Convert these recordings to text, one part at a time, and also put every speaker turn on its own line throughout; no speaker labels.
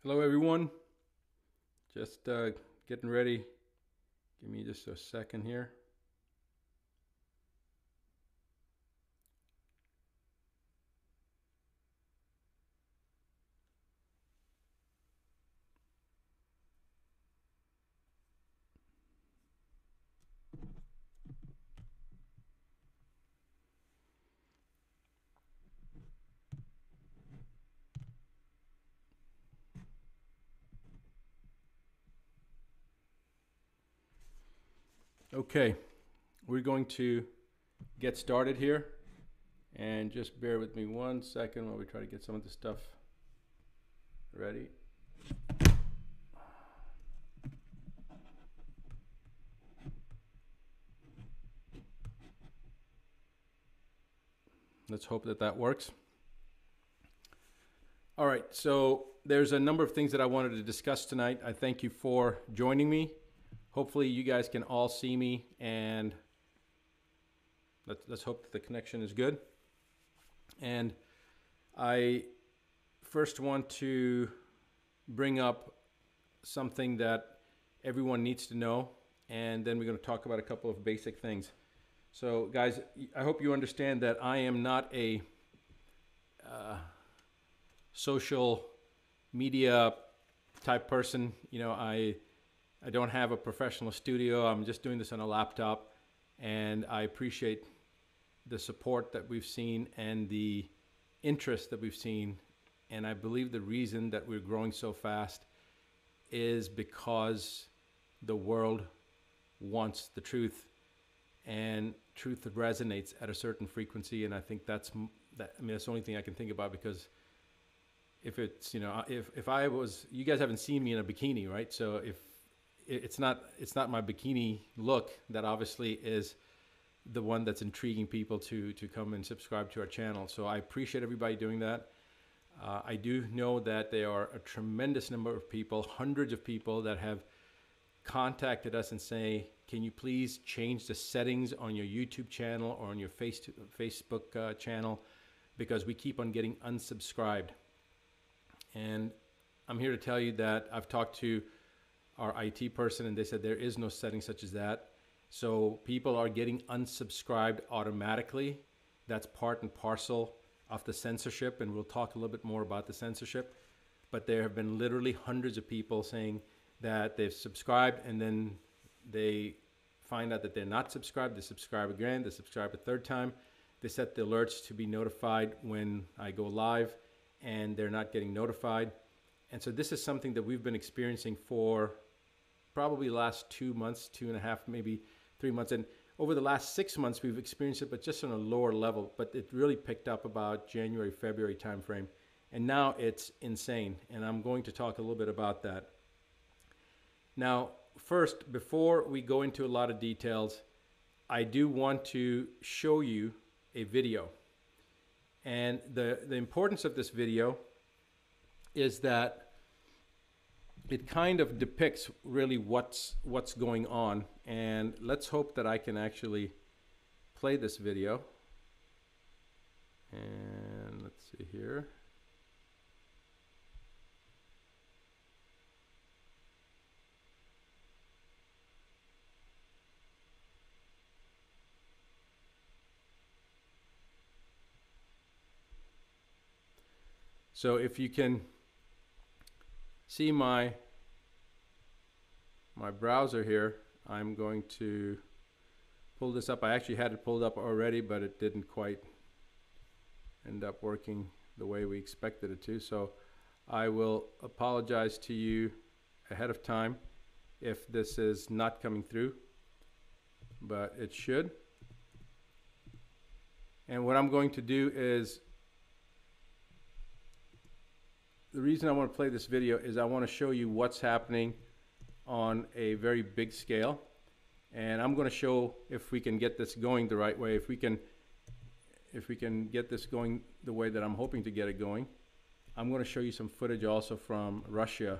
Hello, everyone. Just getting ready. Give me just a second here. Okay, we're going to get started here, and just bear with me 1 second while we try to get some of this stuff ready. Let's hope that that works. All right, so there's a number of things that I wanted to discuss tonight. I thank you for joining me. Hopefully you guys can all see me, and let's hope that the connection is good. And I first want to bring up something that everyone needs to know, and then we're going to talk about a couple of basic things. So guys, I hope you understand that I am not a social media type person. You know, I don't have a professional studio. I'm just doing this on a laptop, and I appreciate the support that we've seen and the interest that we've seen. And I believe the reason that we're growing so fast is because the world wants the truth, and truth resonates at a certain frequency. And I think that's the only thing I can think about, because if it's, you know, if I was, you guys haven't seen me in a bikini, right? So if it's not my bikini look that obviously is the one that's intriguing people to come and subscribe to our channel. So I appreciate everybody doing that. I do know that there are a tremendous number of people, hundreds of people, that have contacted us and say, can you please change the settings on your YouTube channel or on your Facebook channel, because we keep on getting unsubscribed. And I'm here to tell you that I've talked to our IT person, and they said there is no setting such as that. So people are getting unsubscribed automatically. That's part and parcel of the censorship, and we'll talk a little bit more about the censorship. But there have been literally hundreds of people saying that they've subscribed, and then they find out that they're not subscribed. They subscribe again, they subscribe a third time. They set the alerts to be notified when I go live, and they're not getting notified. And so this is something that we've been experiencing for probably the last 2 months, 2.5, maybe 3 months. And over the last 6 months, we've experienced it, but just on a lower level. But it really picked up about January, February timeframe. And now it's insane. And I'm going to talk a little bit about that. Now, first, before we go into a lot of details, I do want to show you a video. And the importance of this video is that it kind of depicts really what's going on. And let's hope that I can actually play this video. And let's see here. So if you can see my browser here, I'm going to pull this up. I actually had it pulled up already, but it didn't quite end up working the way we expected it to. So I will apologize to you ahead of time if this is not coming through, but it should. And what I'm going to do is, the reason I want to play this video is I want to show you what's happening on a very big scale. And I'm going to show if we can get this going the right way, if we can get this going the way that I'm hoping to get it going. I'm going to show you some footage also from Russia,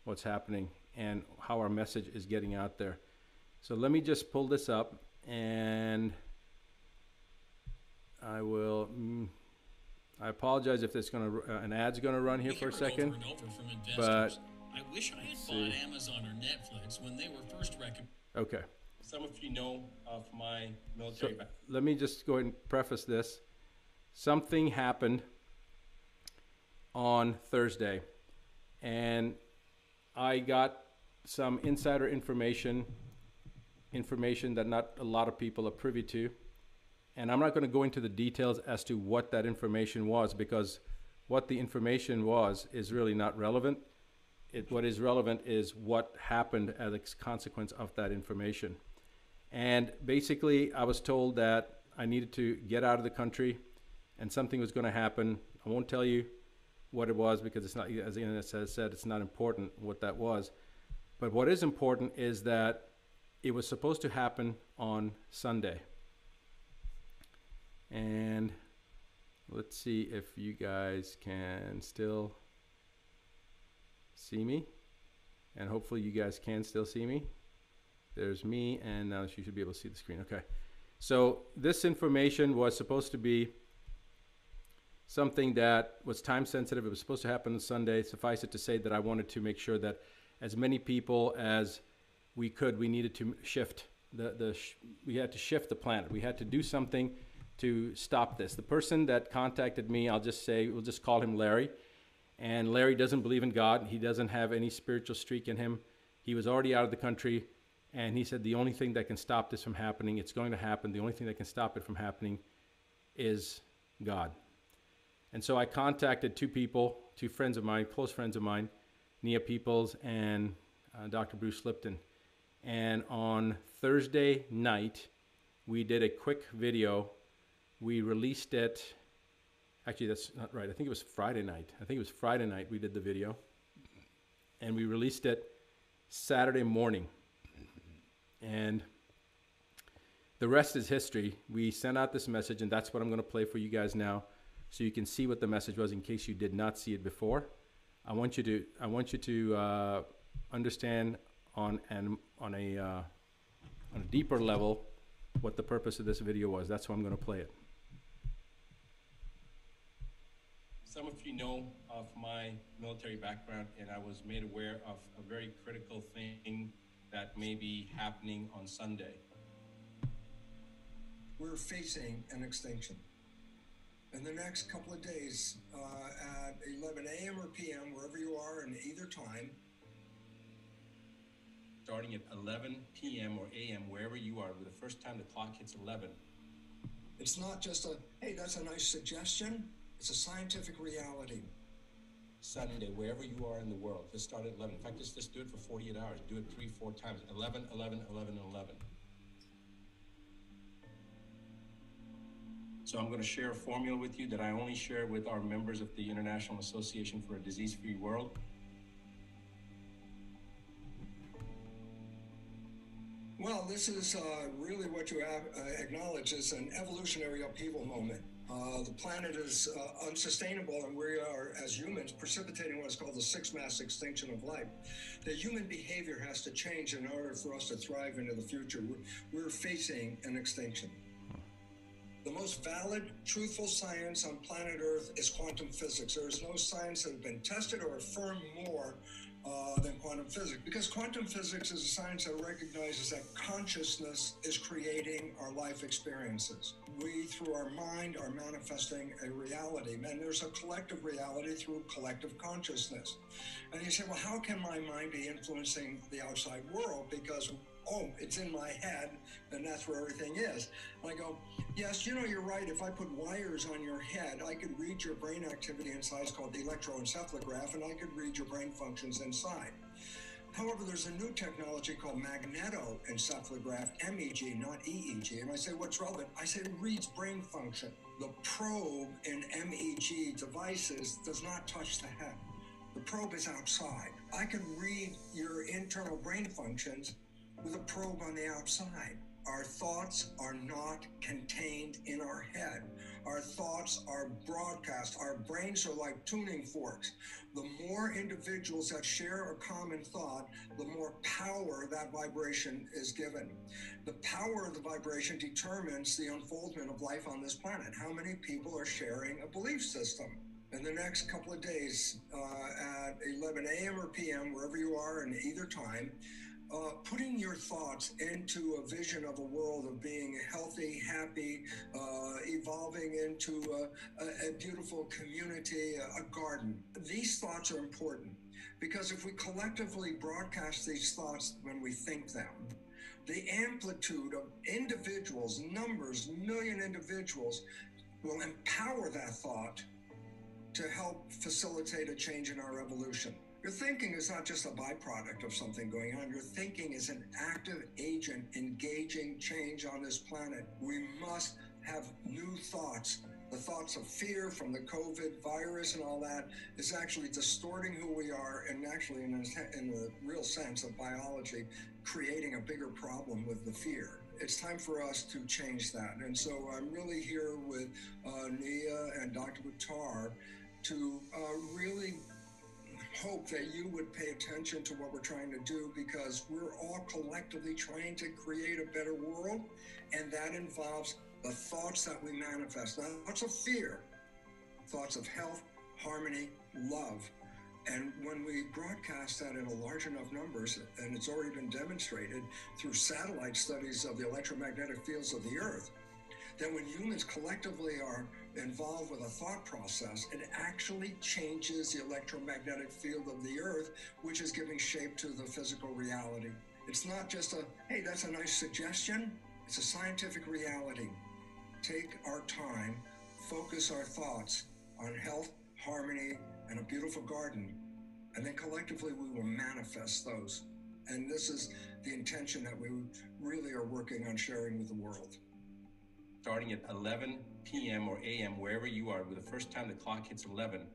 what's happening and how our message is getting out there. So let me just pull this up, and I will I apologize if there's going to an ad's going to run here for a second.
Over and over from investors.
But
I wish I had bought Amazon or Netflix when they were first recommended.
Okay.
Some of you know of my military background.
Let me just go ahead and preface this. Something happened on Thursday, and I got some insider information that not a lot of people are privy to. And I'm not going to go into the details as to what that information was, because what the information was is really not relevant. What is relevant is what happened as a consequence of that information. And basically, I was told that I needed to get out of the country and something was going to happen. I won't tell you what it was because it's not, as the internet said, it's not important what that was. But what is important is that it was supposed to happen on Sunday. And let's see if you guys can still see me. And hopefully you guys can still see me. There's me, and now you should be able to see the screen. Okay. So this information was supposed to be something that was time sensitive. It was supposed to happen on Sunday. Suffice it to say that I wanted to make sure that as many people as we could, we needed to shift we had to shift the planet. We had to do something to stop this. The person that contacted me, we'll just call him Larry. And Larry doesn't believe in God. He doesn't have any spiritual streak in him. He was already out of the country. And he said the only thing that can stop this from happening, it's going to happen. The only thing that can stop it from happening is God. And so I contacted two people, two friends of mine, close friends of mine, Nia Peoples and Dr. Bruce Lipton. And on Thursday night, we did a quick video. We released it. Actually, that's not right. I think it was Friday night. We did the video. And we released it Saturday morning. And the rest is history. We sent out this message, and that's what I'm going to play for you guys now, so you can see what the message was in case you did not see it before. I want you to understand on a deeper level what the purpose of this video was. That's why I'm going to play it.
Some of you know of my military background, and I was made aware of a very critical thing that may be happening on Sunday.
We're facing an extinction. In the next couple of days, at 11 a.m. or p.m., wherever you are in either time,
starting at 11 p.m. or a.m., wherever you are, with the first time the clock hits 11.
It's not just hey, that's a nice suggestion. It's a scientific reality.
Sunday, wherever you are in the world, just start at 11. In fact, just do it for 48 hours. Do it 3-4 times. 11, 11, 11, 11. So I'm going to share a formula with you that I only share with our members of the International Association for a Disease-Free World.
Well, this is really what you acknowledge is an evolutionary upheaval moment. The planet is unsustainable, and we are, as humans, precipitating what is called the sixth mass extinction of life. The human behavior has to change in order for us to thrive into the future. We're facing an extinction. The most valid, truthful science on planet Earth is quantum physics. There is no science that has been tested or affirmed more than quantum physics, because quantum physics is a science that recognizes that consciousness is creating our life experiences. We, through our mind, are manifesting a reality, and there's a collective reality through collective consciousness. And you say, well, how can my mind be influencing the outside world? Because it's in my head, and that's where everything is. And I go, yes, you're right. If I put wires on your head, I could read your brain activity inside. It's called the electroencephalograph, and I could read your brain functions inside. However, there's a new technology called magnetoencephalograph, MEG, not EEG. And I say, what's relevant? I say it reads brain function. The probe in MEG devices does not touch the head. The probe is outside. I can read your internal brain functions with a probe on the outside. Our thoughts are not contained in our head. Our thoughts are broadcast. Our brains are like tuning forks. The more individuals that share a common thought, the more power that vibration is given. The power of the vibration determines the unfoldment of life on this planet. How many people are sharing a belief system? In the next couple of days, at 11 a.m. or p.m., wherever you are in either time, putting your thoughts into a vision of a world of being healthy, happy, evolving into a beautiful community, a garden. These thoughts are important because if we collectively broadcast these thoughts when we think them, the amplitude of individuals, numbers, million individuals, will empower that thought to help facilitate a change in our evolution. Your thinking is not just a byproduct of something going on. Your thinking is an active agent engaging change on this planet. We must have new thoughts. The thoughts of fear from the COVID virus and all that is actually distorting who we are and actually in the real sense of biology, creating a bigger problem with the fear. It's time for us to change that. And so I'm really here with Nia and Dr. Buttar to really hope that you would pay attention to what we're trying to do, because we're all collectively trying to create a better world, and that involves the thoughts that we manifest, not thoughts of fear, thoughts of health, harmony, love. And when we broadcast that in a large enough numbers, and it's already been demonstrated through satellite studies of the electromagnetic fields of the Earth, that when humans collectively are involved with a thought process, it actually changes the electromagnetic field of the Earth, which is giving shape to the physical reality. It's not just a, hey, that's a nice suggestion. It's a scientific reality. Take our time, focus our thoughts on health, harmony, and a beautiful garden, and then collectively we will manifest those. And this is the intention that we really are working on sharing with the world.
Starting at 11 p.m. or a.m., wherever you are, with the first time the clock hits 11,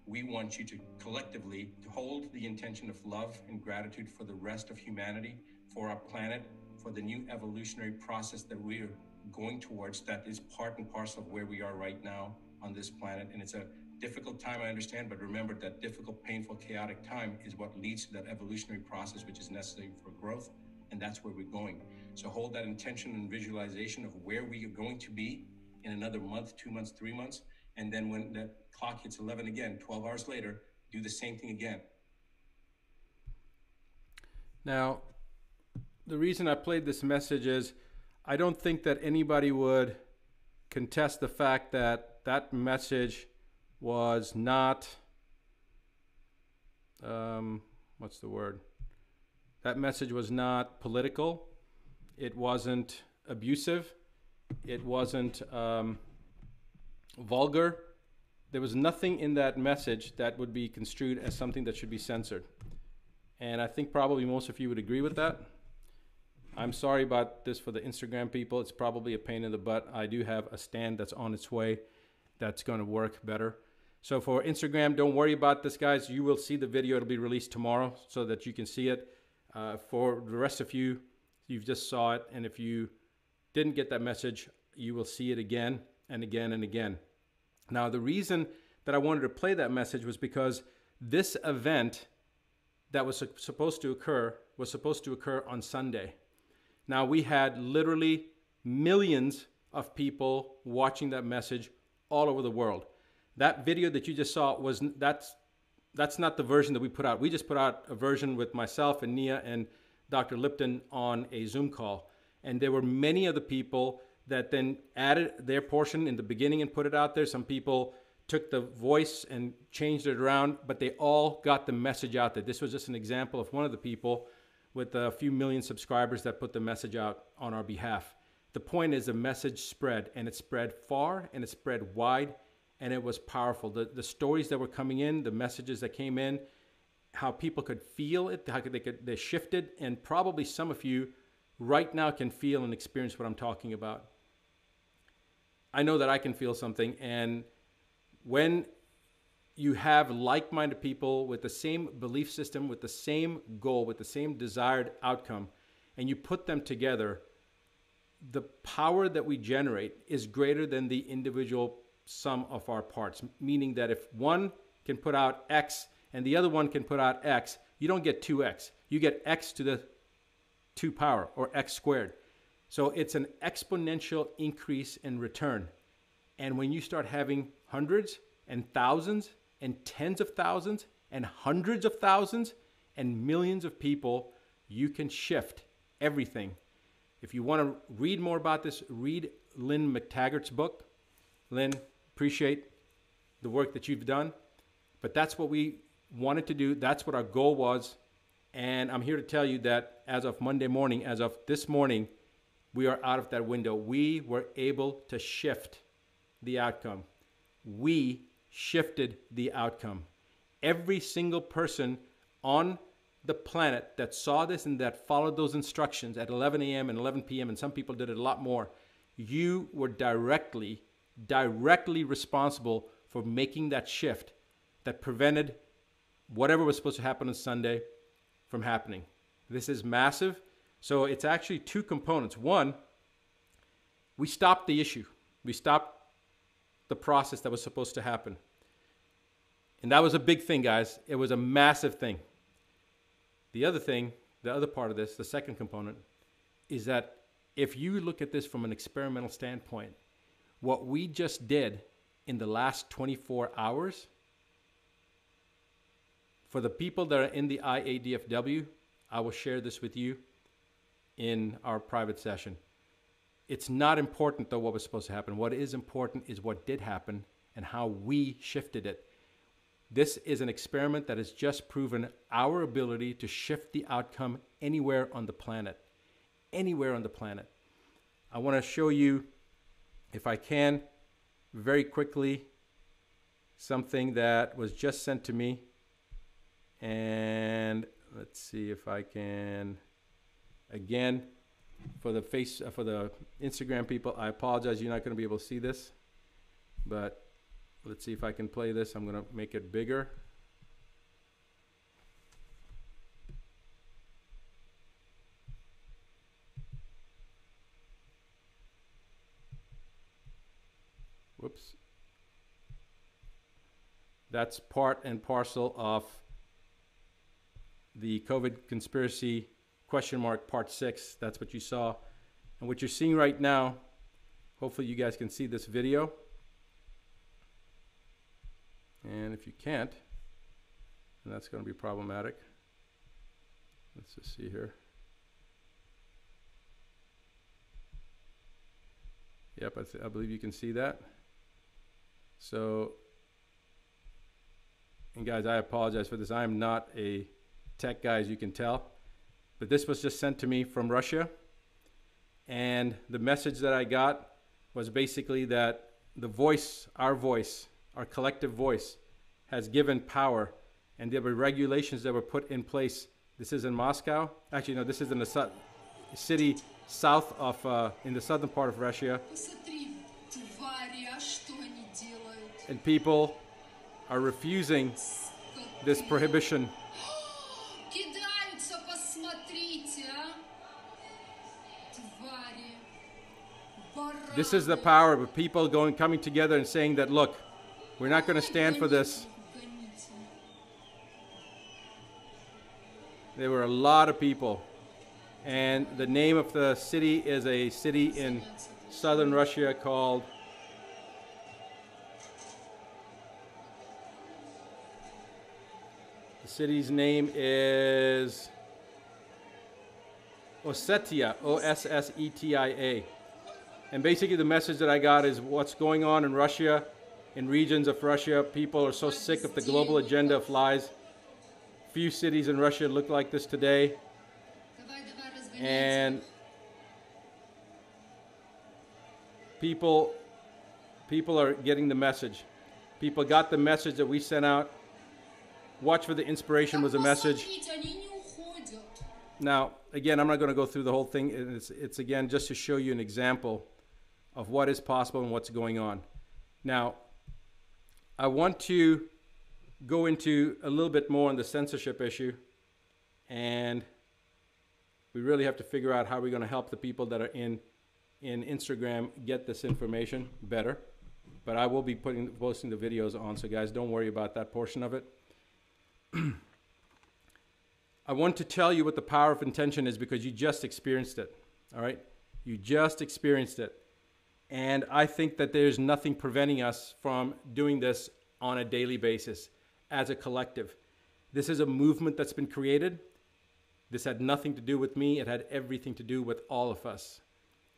we want you to collectively hold the intention of love and gratitude for the rest of humanity, for our planet, for the new evolutionary process that we are going towards, that is part and parcel of where we are right now on this planet. And it's a difficult time, I understand, but remember that difficult, painful, chaotic time is what leads to that evolutionary process, which is necessary for growth, and that's where we're going. So hold that intention and visualization of where we are going to be in another month, 2 months, 3 months. And then when that clock hits 11 again, 12 hours later, do the same thing again.
Now, the reason I played this message is I don't think that anybody would contest the fact that that message was not, what's the word? That message was not political. It wasn't abusive. It wasn't vulgar. There was nothing in that message that would be construed as something that should be censored. And I think probably most of you would agree with that. I'm sorry about this for the Instagram people. It's probably a pain in the butt. I do have a stand that's on its way that's going to work better. So for Instagram, don't worry about this, guys. You will see the video. It'll be released tomorrow so that you can see it. For the rest of you, you've just saw it. And if you didn't get that message, you will see it again and again and again. Now, the reason that I wanted to play that message was because this event that was supposed to occur on Sunday. Now, we had literally millions of people watching that message all over the world. That video that you just saw that's not the version that we put out. We just put out a version with myself and Nia and Dr. Lipton on a Zoom call. And there were many other people that then added their portion in the beginning and put it out there. Some people took the voice and changed it around, but they all got the message out there. This was just an example of one of the people with a few million subscribers that put the message out on our behalf. The point is the message spread, and it spread far and it spread wide, and it was powerful. The stories that were coming in, the messages that came in, how people could feel it, how they shifted, and probably some of you right now can feel and experience what I'm talking about. I know that I can feel something, and when you have like-minded people with the same belief system, with the same goal, with the same desired outcome, and you put them together, the power that we generate is greater than the individual sum of our parts, meaning that if one can put out X and the other one can put out X, you don't get 2X. You get X to the 2 power, or X squared. So it's an exponential increase in return. And when you start having hundreds and thousands and tens of thousands and hundreds of thousands and millions of people, you can shift everything. If you want to read more about this, read Lynn McTaggart's book. Lynn, appreciate the work that you've done. But that's what we wanted to do. That's what our goal was. And I'm here to tell you that as of Monday morning, as of this morning, we are out of that window. We were able to shift the outcome. We shifted the outcome. Every single person on the planet that saw this and that followed those instructions at 11 a.m. and 11 p.m., and some people did it a lot more, you were directly responsible for making that shift that prevented whatever was supposed to happen on Sunday from happening. This is massive. So it's actually two components. One, we stopped the issue. We stopped the process that was supposed to happen. And that was a big thing, guys. It was a massive thing. The other thing, the other part of this, the second component, is that if you look at this from an experimental standpoint, what we just did in the last 24 hours, for the people that are in the IADFW, I will share this with you in our private session. It's not important, though, what was supposed to happen. What is important is what did happen and how we shifted it. This is an experiment that has just proven our ability to shift the outcome anywhere on the planet. Anywhere on the planet. I want to show you, if I can, very quickly, something that was just sent to me. And let's see if I can, again, for the Instagram people, I apologize, you're not going to be able to see this, but let's see if I can play this. I'm going to make it bigger. Whoops. That's part and parcel of the COVID conspiracy part 6. That's what you saw. And what you're seeing right now, hopefully you guys can see this video. And if you can't, then that's going to be problematic. Let's just see here. Yep, I believe you can see that. So, and guys, I apologize for this. I am not a tech guy, as you can tell. But this was just sent to me from Russia. And the message that I got was basically that the voice, our collective voice, has given power. And there were regulations that were put in place. This is in Moscow. Actually, no, this is in the city south of, in the southern part of Russia. And people are refusing this prohibition. This is the power of people coming together and saying that, look, we're not going to stand for this. There were a lot of people. And the name of the city is a city in southern Russia called the city's name is Ossetia, Ossetia. And basically the message that I got is what's going on in Russia, in regions of Russia. People are so sick of the global agenda of lies. Few cities in Russia look like this today. And people are getting the message. People got the message that we sent out. Watch for the Inspiration was a message. Now, again, I'm not going to go through the whole thing. It's again just to show you an example of what is possible and what's going on. Now, I want to go into a little bit more on the censorship issue, and we really have to figure out how we're going to help the people that are in Instagram get this information better. But I will be posting the videos on, so guys, don't worry about that portion of it. I want to tell you what the power of intention is because you just experienced it, all right? You just experienced it. And I think that there's nothing preventing us from doing this on a daily basis as a collective. This is a movement that's been created. This had nothing to do with me. It had everything to do with all of us.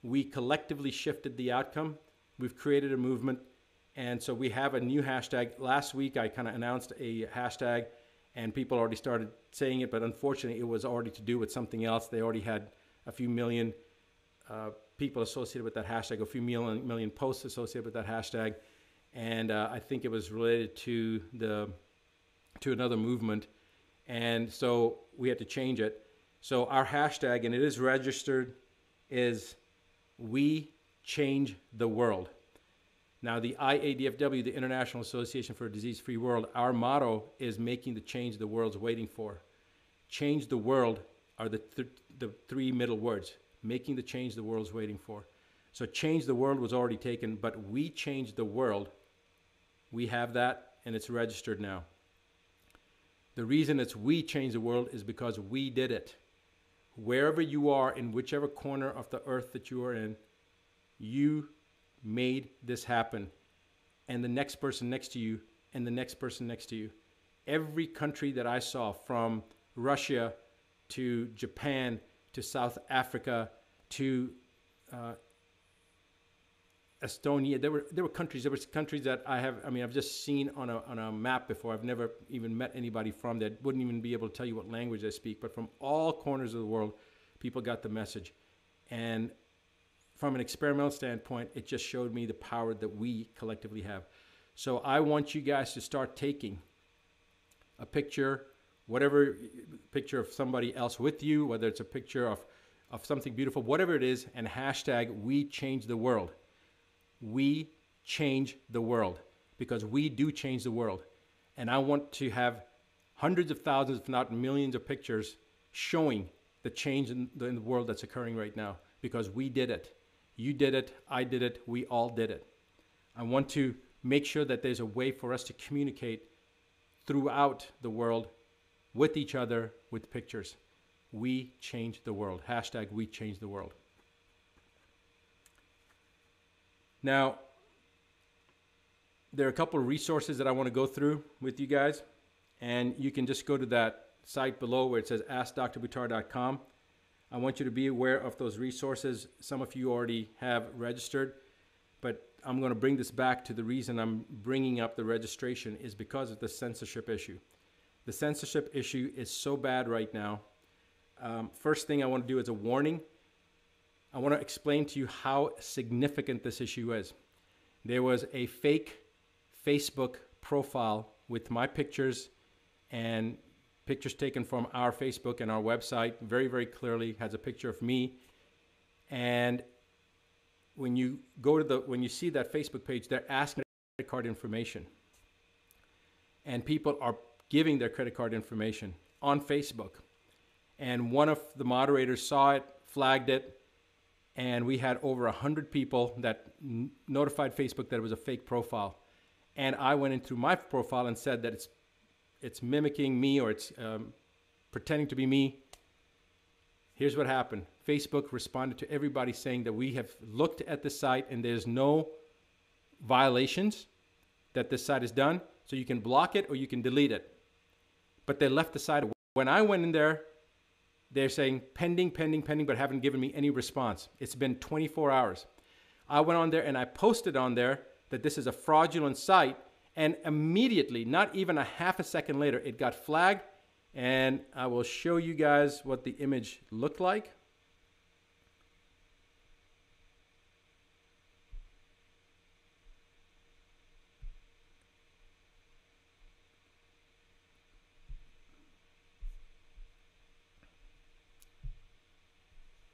We collectively shifted the outcome. We've created a movement. And so we have a new hashtag. Last week, I kind of announced a hashtag and people already started saying it, but unfortunately it was already to do with something else. They already had a few million people associated with that hashtag, a few million posts associated with that hashtag. And I think it was related to another movement. And so we had to change it. So our hashtag, and it is registered, is We Change the World. Now, the IADFW, the International Association for a Disease-Free World, our motto is making the change the world's waiting for. Change the world are the three middle words, making the change the world's waiting for. So change the world was already taken, but we change the world. We have that, and it's registered now. The reason it's we change the world is because we did it. Wherever you are, in whichever corner of the earth that you are in, you made this happen. And the next person next to you, and the next person next to you. Every country that I saw, from Russia to Japan to South Africa to Estonia, there were countries that I've just seen on a map before. I've never even met anybody from that, wouldn't even be able to tell you what language they speak, but from all corners of the world, people got the message. And from an experimental standpoint, it just showed me the power that we collectively have. So I want you guys to start taking a picture, whatever picture of somebody else with you, whether it's a picture of something beautiful, whatever it is, and hashtag We Change the World. We change the world, because we do change the world. And I want to have hundreds of thousands, if not millions of pictures showing the change in the world that's occurring right now, because we did it. You did it, I did it, we all did it. I want to make sure that there's a way for us to communicate throughout the world with each other with pictures. We change the world. Hashtag We Change the World. Now, there are a couple of resources that I want to go through with you guys, and you can just go to that site below where it says AskDrButtar.com. I want you to be aware of those resources. Some of you already have registered, but I'm going to bring this back to the reason I'm bringing up the registration is because of the censorship issue. The censorship issue is so bad right now. First thing I want to do is a warning. I want to explain to you how significant this issue is. There was a fake Facebook profile with my pictures and pictures taken from our Facebook and our website, very, very clearly has a picture of me. And when you see that Facebook page, they're asking credit card information. And people are giving their credit card information on Facebook. And one of the moderators saw it, flagged it, and we had over 100 people that notified Facebook that it was a fake profile. And I went into my profile and said that it's mimicking me, or it's pretending to be me. Here's what happened. Facebook responded to everybody saying that we have looked at the site and there's no violations that this site has done. So you can block it or you can delete it. But they left the site. When I went in there, they're saying pending, pending, pending, but haven't given me any response. It's been 24 hours. I went on there and I posted on there that this is a fraudulent site. And immediately, not even a half a second later, it got flagged. And I will show you guys what the image looked like.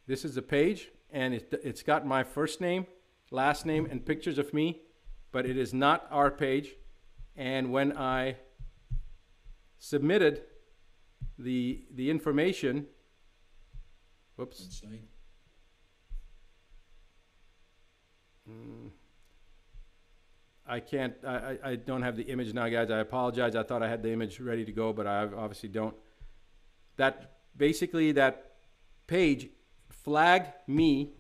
This is the page, and it's got my first name, last name, and pictures of me, but it is not our page. And when I submitted the information, whoops. I can't, I don't have the image now, guys. I apologize. I thought I had the image ready to go, but I obviously don't. That basically, that page flagged me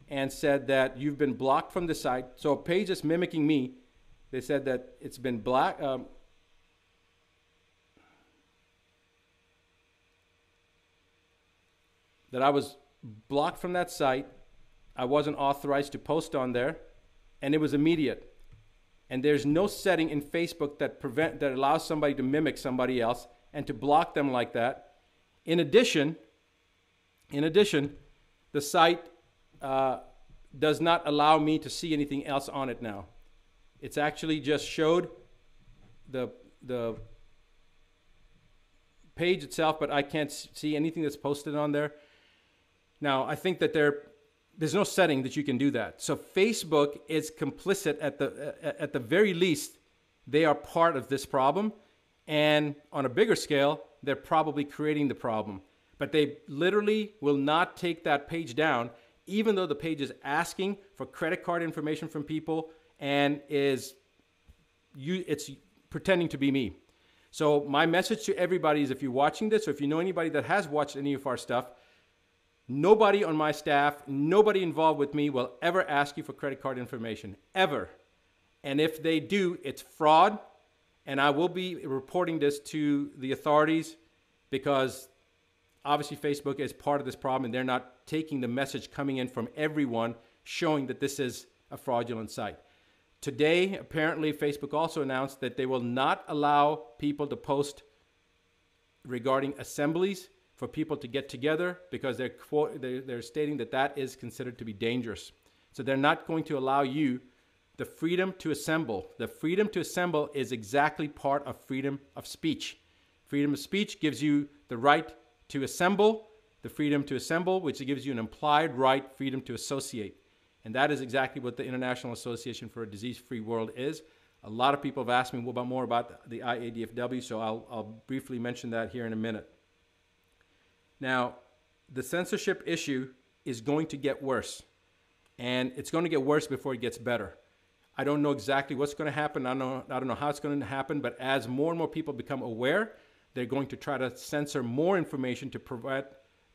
and said that you've been blocked from the site. So a page is mimicking me. They said that it's been black. That I was blocked from that site. I wasn't authorized to post on there, and it was immediate. And there's no setting in Facebook that allows somebody to mimic somebody else and to block them like that. In addition, the site does not allow me to see anything else on it now. It's actually just showed the page itself, but I can't see anything that's posted on there. Now, I think that there's no setting that you can do that. So Facebook is complicit at the very least. They are part of this problem. And on a bigger scale, they're probably creating the problem. But they literally will not take that page down, even though the page is asking for credit card information from people and it's pretending to be me. So my message to everybody is, if you're watching this, or if you know anybody that has watched any of our stuff, nobody on my staff, nobody involved with me will ever ask you for credit card information, ever. And if they do, it's fraud. And I will be reporting this to the authorities, because obviously Facebook is part of this problem, and they're not taking the message coming in from everyone showing that this is a fraudulent site. Today, apparently, Facebook also announced that they will not allow people to post regarding assemblies for people to get together, because they're stating that that is considered to be dangerous. So they're not going to allow you the freedom to assemble. The freedom to assemble is exactly part of freedom of speech. Freedom of speech gives you the right to assemble, the freedom to assemble, which gives you an implied right, freedom to associate. And that is exactly what the International Association for a Disease-Free World is. A lot of people have asked me more about the IADFW, so I'll briefly mention that here in a minute. Now, the censorship issue is going to get worse, and it's going to get worse before it gets better. I don't know exactly what's going to happen. I don't know how it's going to happen, but as more and more people become aware, they're going to try to censor more information to prevent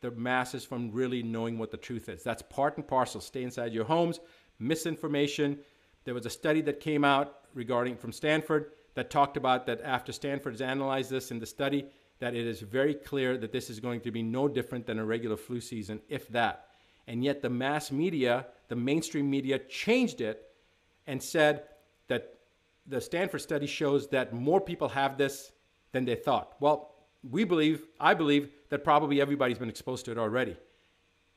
the masses from really knowing what the truth is. That's part and parcel. Stay inside your homes. Misinformation. There was a study that came out from Stanford that talked about that after Stanford has analyzed this in the study, that it is very clear that this is going to be no different than a regular flu season, if that. And yet the mass media, the mainstream media, changed it and said that the Stanford study shows that more people have this than they thought. Well, I believe that probably everybody's been exposed to it already.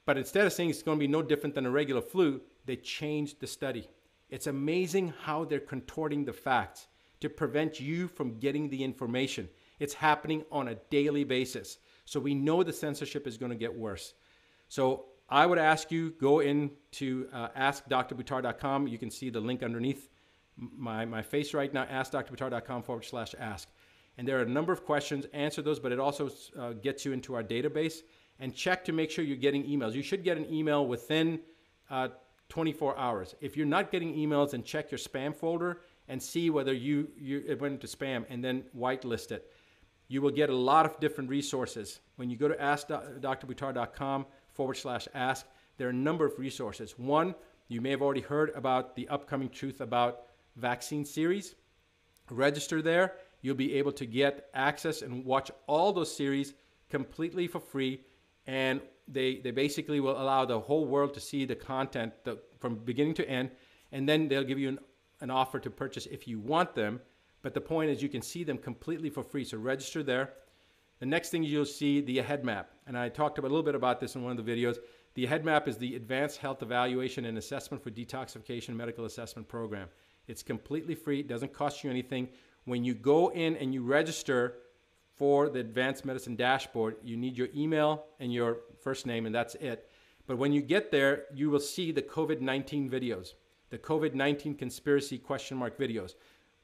But instead of saying it's going to be no different than a regular flu, they changed the study. It's amazing how they're contorting the facts to prevent you from getting the information. It's happening on a daily basis. So we know the censorship is going to get worse. So I would ask you, go into askdrbuttar.com. You can see the link underneath my face right now, askdrbuttar.com/ask. And there are a number of questions. Answer those, but it also gets you into our database. And check to make sure you're getting emails. You should get an email within 24 hours. If you're not getting emails, then check your spam folder and see whether it went into spam, and then whitelist it. You will get a lot of different resources. When you go to askdrbuttar.com/ask, there are a number of resources. One, you may have already heard about the upcoming Truth About Vaccine series. Register there. You'll be able to get access and watch all those series completely for free. And they basically will allow the whole world to see the content from beginning to end. And then they'll give you an offer to purchase if you want them. But the point is, you can see them completely for free. So register there. The next thing you'll see, the AHEAD map. And I talked a little bit about this in one of the videos. The AHEAD map is the Advanced Health Evaluation and Assessment for Detoxification Medical Assessment Program. It's completely free. It doesn't cost you anything. When you go in and you register for the Advanced Medicine Dashboard, you need your email and your first name, and that's it. But when you get there, you will see the COVID-19 videos, the COVID-19 conspiracy ? Videos.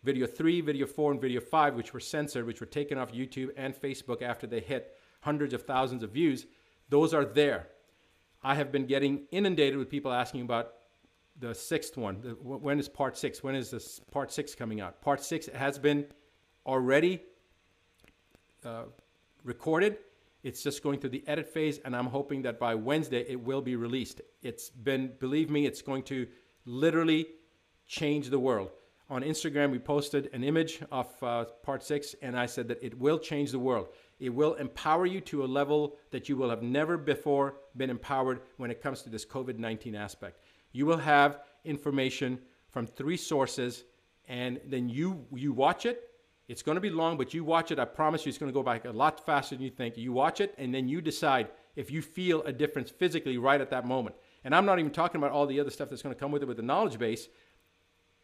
Video 3, Video 4, and Video 5, which were censored, which were taken off YouTube and Facebook after they hit hundreds of thousands of views, those are there. I have been getting inundated with people asking about the sixth one. When is part 6? When is this part 6 coming out? Part 6 has been already recorded. It's just going through the edit phase, and I'm hoping that by Wednesday it will be released. It's been, believe me, it's going to literally change the world. On Instagram, we posted an image of part 6, and I said that it will change the world. It will empower you to a level that you will have never before been empowered when it comes to this COVID-19 aspect. You will have information from 3 sources, and then you watch it. It's going to be long, but you watch it. I promise you it's going to go by a lot faster than you think. You watch it, and then you decide if you feel a difference physically right at that moment. And I'm not even talking about all the other stuff that's going to come with it with the knowledge base.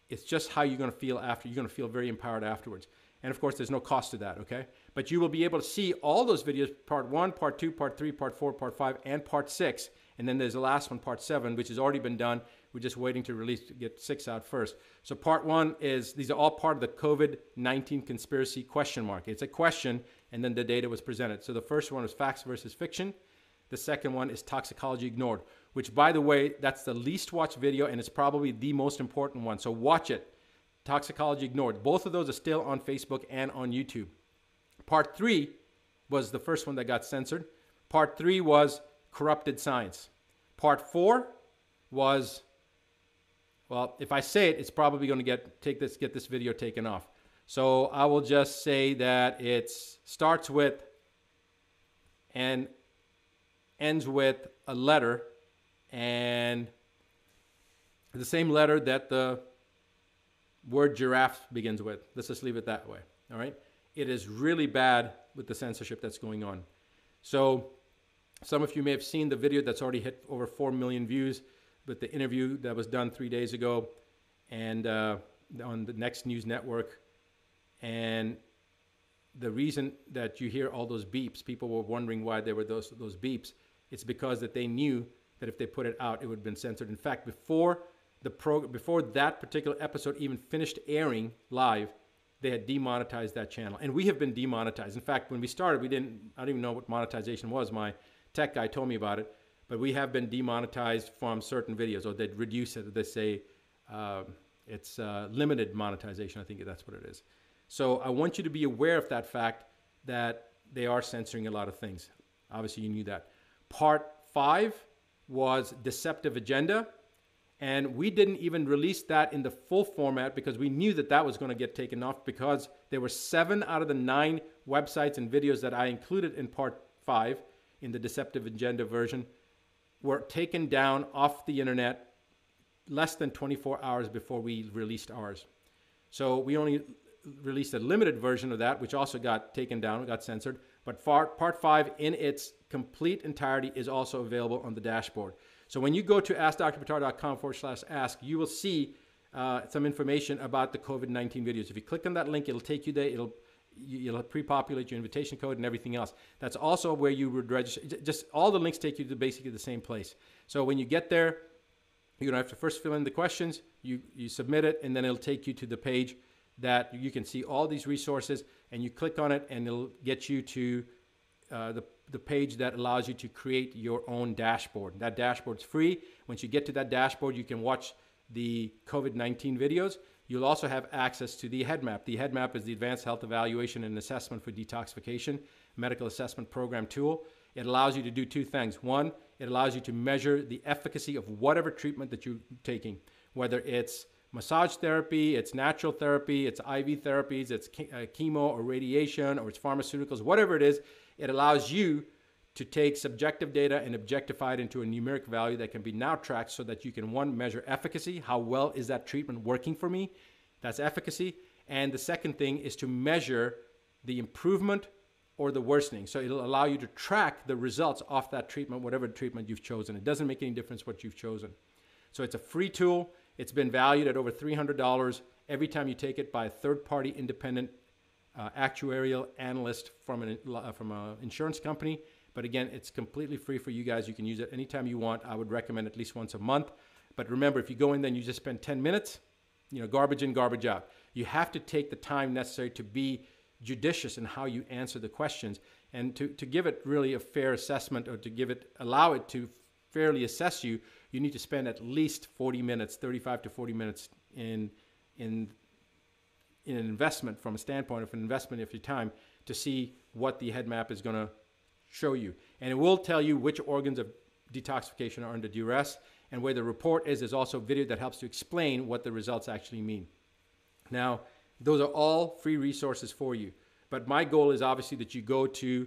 It's just how you're going to feel after. You're going to feel very empowered afterwards. And of course, there's no cost to that, okay? But you will be able to see all those videos, part 1, part 2, part 3, part 4, part 5, and part 6. And then there's the last one, part 7, which has already been done. We're just waiting to release, to get 6 out first. So part 1 is, these are all part of the COVID-19 conspiracy question mark. It's a question, and then the data was presented. So the first one was facts versus fiction. The second one is toxicology ignored, which, by the way, that's the least watched video, and it's probably the most important one. So watch it. Toxicology ignored. Both of those are still on Facebook and on YouTube. Part 3 was the first one that got censored. Part 3 was corrupted science. Part 4 was, well, if I say it, it's probably going to get this video taken off. So I will just say that it starts with and ends with a letter, and the same letter that the word giraffe begins with. Let's just leave it that way. All right. It is really bad with the censorship that's going on. So some of you may have seen the video that's already hit over 4 million views with the interview that was done 3 days ago, and on the Next News Network. And the reason that you hear all those beeps, people were wondering why there were those beeps. It's because that they knew that if they put it out, it would have been censored. In fact, before that particular episode even finished airing live, they had demonetized that channel. And we have been demonetized. In fact, when we started, I don't even know what monetization was. My tech guy told me about it. But we have been demonetized from certain videos, or they'd reduce it. They say it's limited monetization. I think that's what it is. So I want you to be aware of that fact, that they are censoring a lot of things. Obviously, you knew that. Part 5 was deceptive agenda. And we didn't even release that in the full format because we knew that that was going to get taken off, because there were 7 out of the 9 websites and videos that I included in part 5 in the deceptive agenda version were taken down off the internet less than 24 hours before we released ours. So we only released a limited version of that, which also got taken down, got censored. But part 5 in its complete entirety is also available on the dashboard. So when you go to askdrbuttar.com/ask, you will see some information about the COVID-19 videos. If you click on that link, it'll take you there. You'll pre-populate your invitation code and everything else. That's also where you would register. Just all the links take you to basically the same place. So when you get there, you're gonna have to first fill in the questions. You submit it, and then it'll take you to the page that you can see all these resources, and you click on it, and it'll get you to the page that allows you to create your own dashboard. That dashboard's free. Once you get to that dashboard, you can watch the COVID-19 videos. You'll also have access to the head map. The head map is the Advanced Health Evaluation and Assessment for Detoxification Medical Assessment Program tool. It allows you to do 2 things. One, it allows you to measure the efficacy of whatever treatment that you're taking, whether it's massage therapy, it's natural therapy, it's IV therapies, it's chemo or radiation, or it's pharmaceuticals, whatever it is. It allows you to take subjective data and objectify it into a numeric value that can be now tracked, so that you can, 1, measure efficacy. How well is that treatment working for me? That's efficacy. And the second thing is to measure the improvement or the worsening. So it'll allow you to track the results of that treatment, whatever treatment you've chosen. It doesn't make any difference what you've chosen. So it's a free tool. It's been valued at over $300 every time you take it by a third-party independent actuarial analyst from an insurance company. But again, it's completely free for you guys. You can use it anytime you want. I would recommend at least once a month. But remember, if you go in there and you just spend 10 minutes, garbage in, garbage out. You have to take the time necessary to be judicious in how you answer the questions, and to give it really a fair assessment, or to allow it to fairly assess you. you need to spend at least 40 minutes, 35 to 40 minutes in an investment, from a standpoint of an investment of your time, to see what the head map is going to show you. And it will tell you which organs of detoxification are under duress, and where the report is, there's also a video that helps to explain what the results actually mean. Now, those are all free resources for you. But my goal is obviously that you go to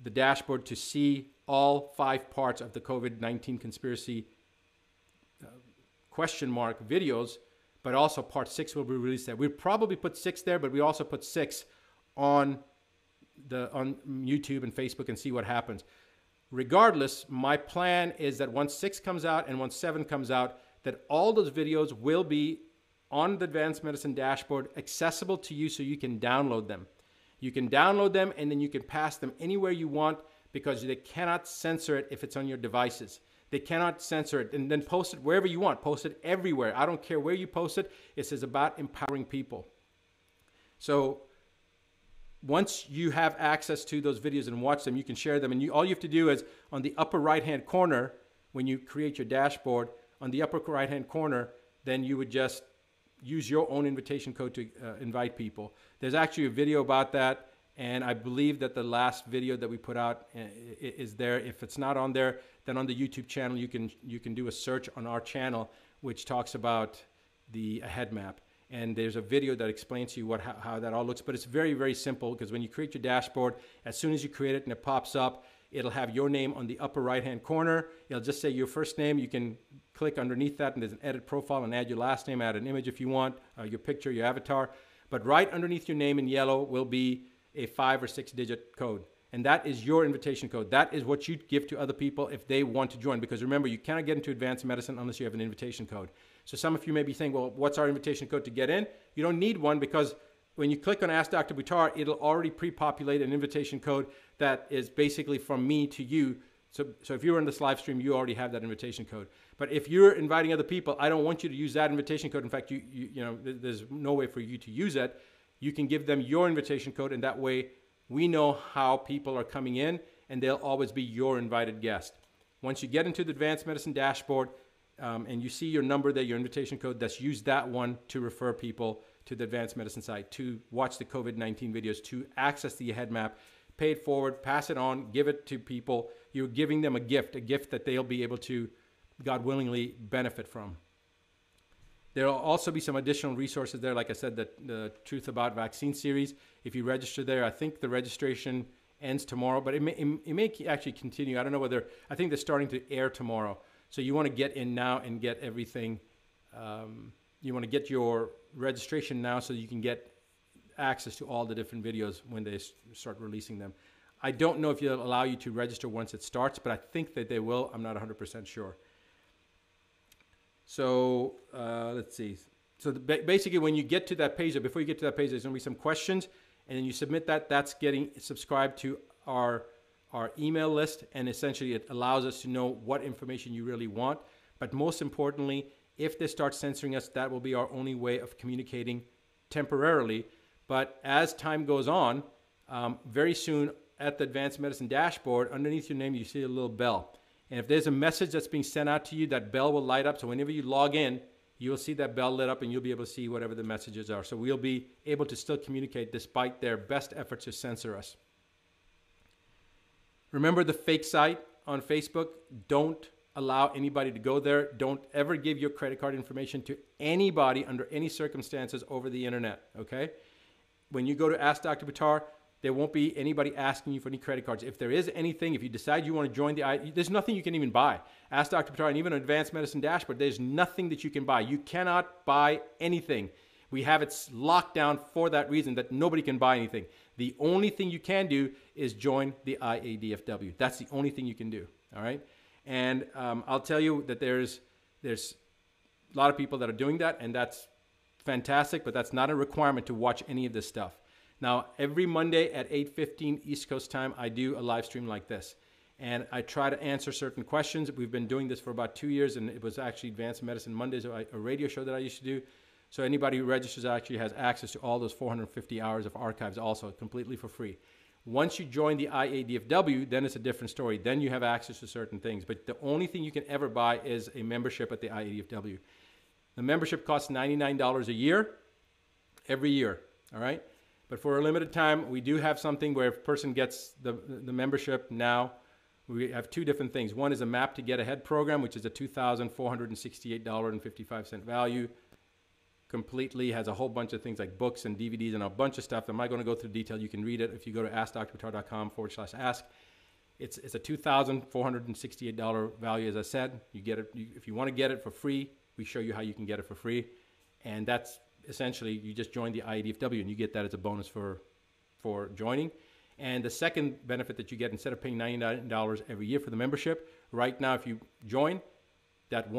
the dashboard to see all 5 parts of the COVID-19 conspiracy question mark videos, but also part 6 will be released there. We'll probably put 6 there, but we also put 6 on YouTube and Facebook and see what happens. Regardless, my plan is that once 6 comes out and once 7 comes out, that all those videos will be on the Advanced Medicine dashboard, accessible to you so you can download them. You can download them and then you can pass them anywhere you want, because they cannot censor it if it's on your devices. They cannot censor it, and then post it wherever you want. Post it everywhere. I don't care where you post it. It says about empowering people. So once you have access to those videos and watch them, you can share them. And all you have to do is, on the upper right-hand corner, when you create your dashboard, on the upper right-hand corner, then you would just use your own invitation code to invite people. There's actually a video about that, and I believe that the last video that we put out is there. If it's not on there, then on the YouTube channel, you can do a search on our channel, which talks about the head map. And there's a video that explains to you how that all looks. But it's very, very simple, because when you create your dashboard, as soon as you create it and it pops up, it'll have your name on the upper right-hand corner. It'll just say your first name. You can click underneath that, and there's an edit profile, and add your last name, add an image if you want, your picture, your avatar. But right underneath your name in yellow will be a 5 or 6 digit code. And that is your invitation code. That is what you give to other people if they want to join. Because remember, you cannot get into advanced medicine unless you have an invitation code. So some of you may be saying, well, what's our invitation code to get in? You don't need one, because when you click on Ask Dr. Buttar, it'll already pre-populate an invitation code that is basically from me to you. So if you're in this live stream, you already have that invitation code. But if you're inviting other people, I don't want you to use that invitation code. In fact, you know, there's no way for you to use it. You can give them your invitation code, and that way we know how people are coming in, and they'll always be your invited guest. Once you get into the Advanced Medicine dashboard, and you see your number there, your invitation code, let's use that one to refer people to the Advanced Medicine site, to watch the COVID-19 videos, to access the head map, pay it forward, pass it on, give it to people. You're giving them a gift that they'll be able to, God willingly, benefit from. There will also be some additional resources there. Like I said, the Truth About Vaccine series. If you register there, I think the registration ends tomorrow, but it may actually continue. I don't know whether, I think they're starting to air tomorrow. So you want to get in now and get everything. You want to get your registration now so you can get access to all the different videos when they start releasing them. I don't know if they'll allow you to register once it starts, but I think that they will. I'm not 100% sure. So let's see. So basically, when you get to that page, or before you get to that page, there's going to be some questions, and then you submit that. That's getting subscribed to our email list, and essentially it allows us to know what information you really want. But most importantly, if they start censoring us, that will be our only way of communicating temporarily. But as time goes on, very soon at the Advanced Medicine dashboard, underneath your name, you see a little bell. And if there's a message that's being sent out to you, that bell will light up. So whenever you log in, you'll see that bell lit up, and you'll be able to see whatever the messages are. So we'll be able to still communicate despite their best efforts to censor us. Remember the fake site on Facebook? Don't allow anybody to go there. Don't ever give your credit card information to anybody under any circumstances over the internet, okay? When you go to Ask Dr. Buttar, there won't be anybody asking you for any credit cards. If there is anything, if you decide you want to join there's nothing you can even buy. Ask Dr. Buttar, and even an Advanced Medicine dashboard, there's nothing that you can buy. You cannot buy anything. We have it locked down for that reason, that nobody can buy anything. The only thing you can do is join the IADFW. That's the only thing you can do, all right? And I'll tell you that there's a lot of people that are doing that, and that's fantastic, but that's not a requirement to watch any of this stuff. Now, every Monday at 8:15 East Coast time, I do a live stream like this. And I try to answer certain questions. We've been doing this for about 2 years, and it was actually Advanced Medicine Mondays, a radio show that I used to do. So anybody who registers actually has access to all those 450 hours of archives also, completely for free. Once you join the IADFW, then it's a different story. Then you have access to certain things. But the only thing you can ever buy is a membership at the IADFW. The membership costs $99 a year, every year, all right? But for a limited time, we do have something where if a person gets the membership now, we have two different things. One is a Map to Get Ahead program, which is a $2,468.55 value. Completely has a whole bunch of things like books and DVDs and a bunch of stuff. I'm not going to go through detail. You can read it if you go to askdrbuttar.com/ask. It's a $2,468 value, as I said. You get it if you want to get it for free. We show you how you can get it for free, and that's essentially you just join the IADFW and you get that as a bonus for joining. And the second benefit that you get, instead of paying $99 every year for the membership, right now if you join, that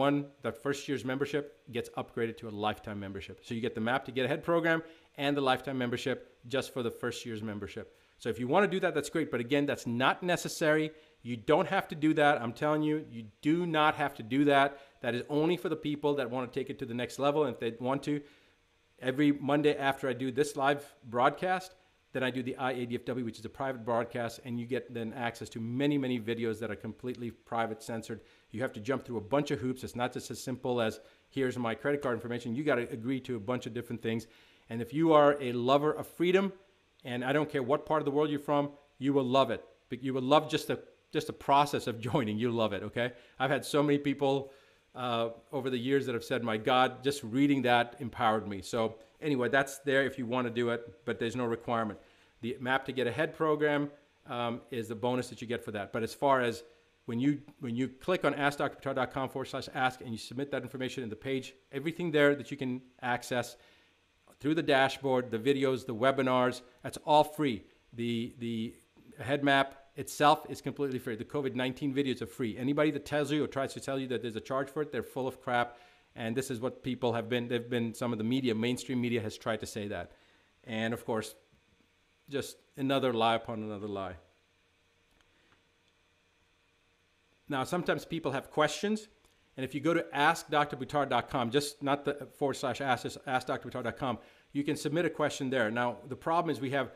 first year's membership gets upgraded to a lifetime membership. So you get the Map to Get Ahead program and the lifetime membership just for the first year's membership. So if you want to do that, that's great. But again, that's not necessary. You don't have to do that. I'm telling you, you do not have to do that. That is only for the people that want to take it to the next level. And if they want to, every Monday after I do this live broadcast, then I do the IADFW, which is a private broadcast, and you get then access to many, many videos that are completely private, censored. You have to jump through a bunch of hoops. It's not just as simple as, here's my credit card information. You got to agree to a bunch of different things. And if you are a lover of freedom, and I don't care what part of the world you're from, you will love it. But you will love just the process of joining. You'll love it, okay? I've had so many people over the years that have said, my God, just reading that empowered me. So anyway, that's there if you want to do it, but there's no requirement. The Map to Get Ahead program is the bonus that you get for that. But as far as when you click on askdrbuttar.com/ask and you submit that information in the page, everything there that you can access through the dashboard, the videos, the webinars, that's all free. The head map itself is completely free. The COVID-19 videos are free. Anybody that tells you or tries to tell you that there's a charge for it, they're full of crap. And this is what people have been. They've been, some of the media, mainstream media has tried to say that. And of course, just another lie upon another lie. Now, sometimes people have questions. And if you go to askdrbuttar.com, just not the /ask, just askdrbuttar.com, you can submit a question there. Now, the problem is we have,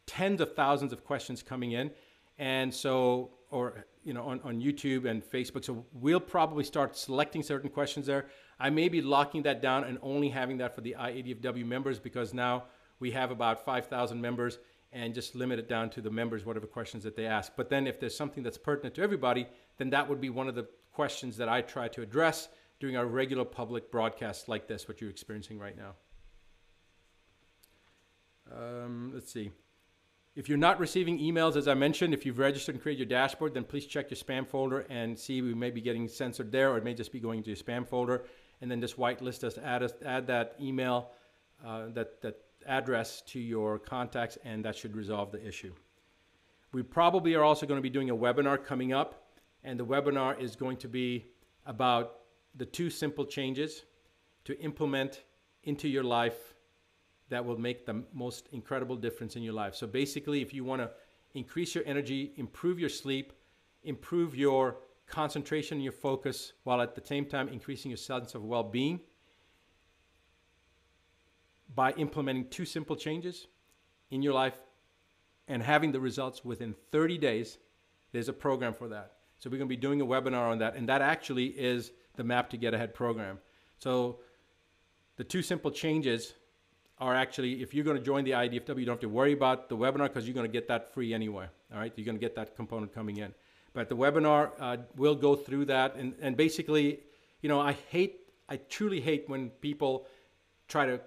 tens of thousands of questions coming in. And so, on YouTube and Facebook. So we'll probably start selecting certain questions there. I may be locking that down and only having that for the IADFW members, because now we have about 5,000 members, and just limit it down to the members, whatever questions that they ask. But then if there's something that's pertinent to everybody, then that would be one of the questions that I try to address during our regular public broadcasts like this, what you're experiencing right now. Let's see. If you're not receiving emails, as I mentioned, if you've registered and created your dashboard, then please check your spam folder and see, we may be getting censored there, or it may just be going to your spam folder. And then just whitelist us, add that email, that address to your contacts, and that should resolve the issue. We probably are also going to be doing a webinar coming up, and the webinar is going to be about the 2 simple changes to implement into your life that will make the most incredible difference in your life. So basically, if you want to increase your energy, improve your sleep, improve your concentration and your focus, while at the same time increasing your sense of well-being, by implementing 2 simple changes in your life and having the results within 30 days, there's a program for that. So we're going to be doing a webinar on that, and that actually is the Map to Get Ahead program. So the 2 simple changes are actually, if you're going to join the IADFW, you don't have to worry about the webinar, because you're going to get that free anyway. All right, you're going to get that component coming in. But the webinar will go through that, and basically, I truly hate when people try to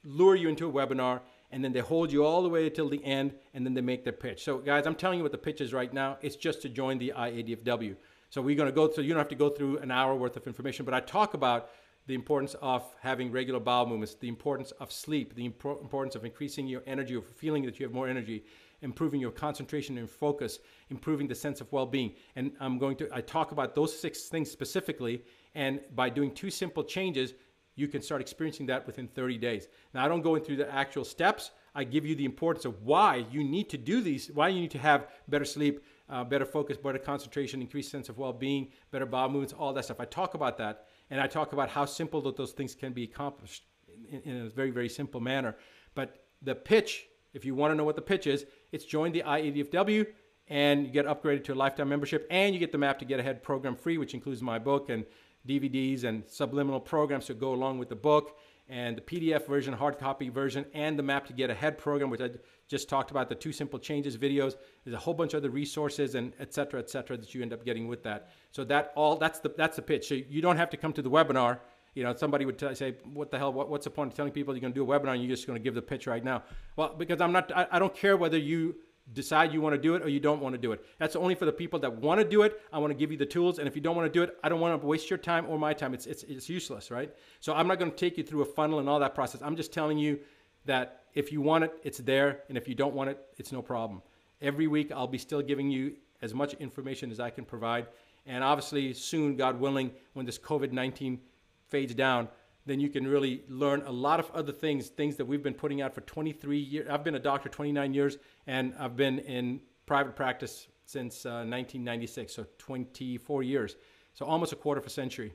lure you into a webinar and then they hold you all the way till the end, and then they make their pitch. So guys, I'm telling you what the pitch is right now. It's just to join the IADFW. So we're going to go through, you don't have to go through an hour worth of information, but I talk about the importance of having regular bowel movements, the importance of sleep, the importance of increasing your energy, or feeling that you have more energy, improving your concentration and focus, improving the sense of well-being. And I talk about those 6 things specifically, and by doing 2 simple changes, you can start experiencing that within 30 days. Now, I don't go into the actual steps. I give you the importance of why you need to do these, why you need to have better sleep, better focus, better concentration, increased sense of well-being, better bowel movements, all that stuff. I talk about that, and I talk about how simple that those things can be accomplished in a very, very simple manner. But the pitch If you want to know what the pitch is, it's join the IADFW and you get upgraded to a lifetime membership, and you get the Map to Get Ahead program free, which includes my book and DVDs and subliminal programs to go along with the book, and the PDF version, hard copy version, and the Map to Get Ahead program, which I just talked about, the 2 Simple Changes videos. There's a whole bunch of other resources and et cetera, that you end up getting with that. So that's the pitch. So you don't have to come to the webinar. You know, somebody would say, what the hell, what's the point of telling people you're going to do a webinar and you're just going to give the pitch right now? Well, because I don't care whether you decide you want to do it or you don't want to do it. That's only for the people that want to do it. I want to give you the tools. And if you don't want to do it, I don't want to waste your time or my time. It's useless, right? So I'm not going to take you through a funnel and all that process. I'm just telling you that if you want it, it's there. And if you don't want it, it's no problem. Every week, I'll be still giving you as much information as I can provide. And obviously soon, God willing, when this COVID-19 fades down, then you can really learn a lot of other things that we've been putting out for 23 years. I've been a doctor 29 years, and I've been in private practice since 1996, so 24 years. So almost a quarter of a century.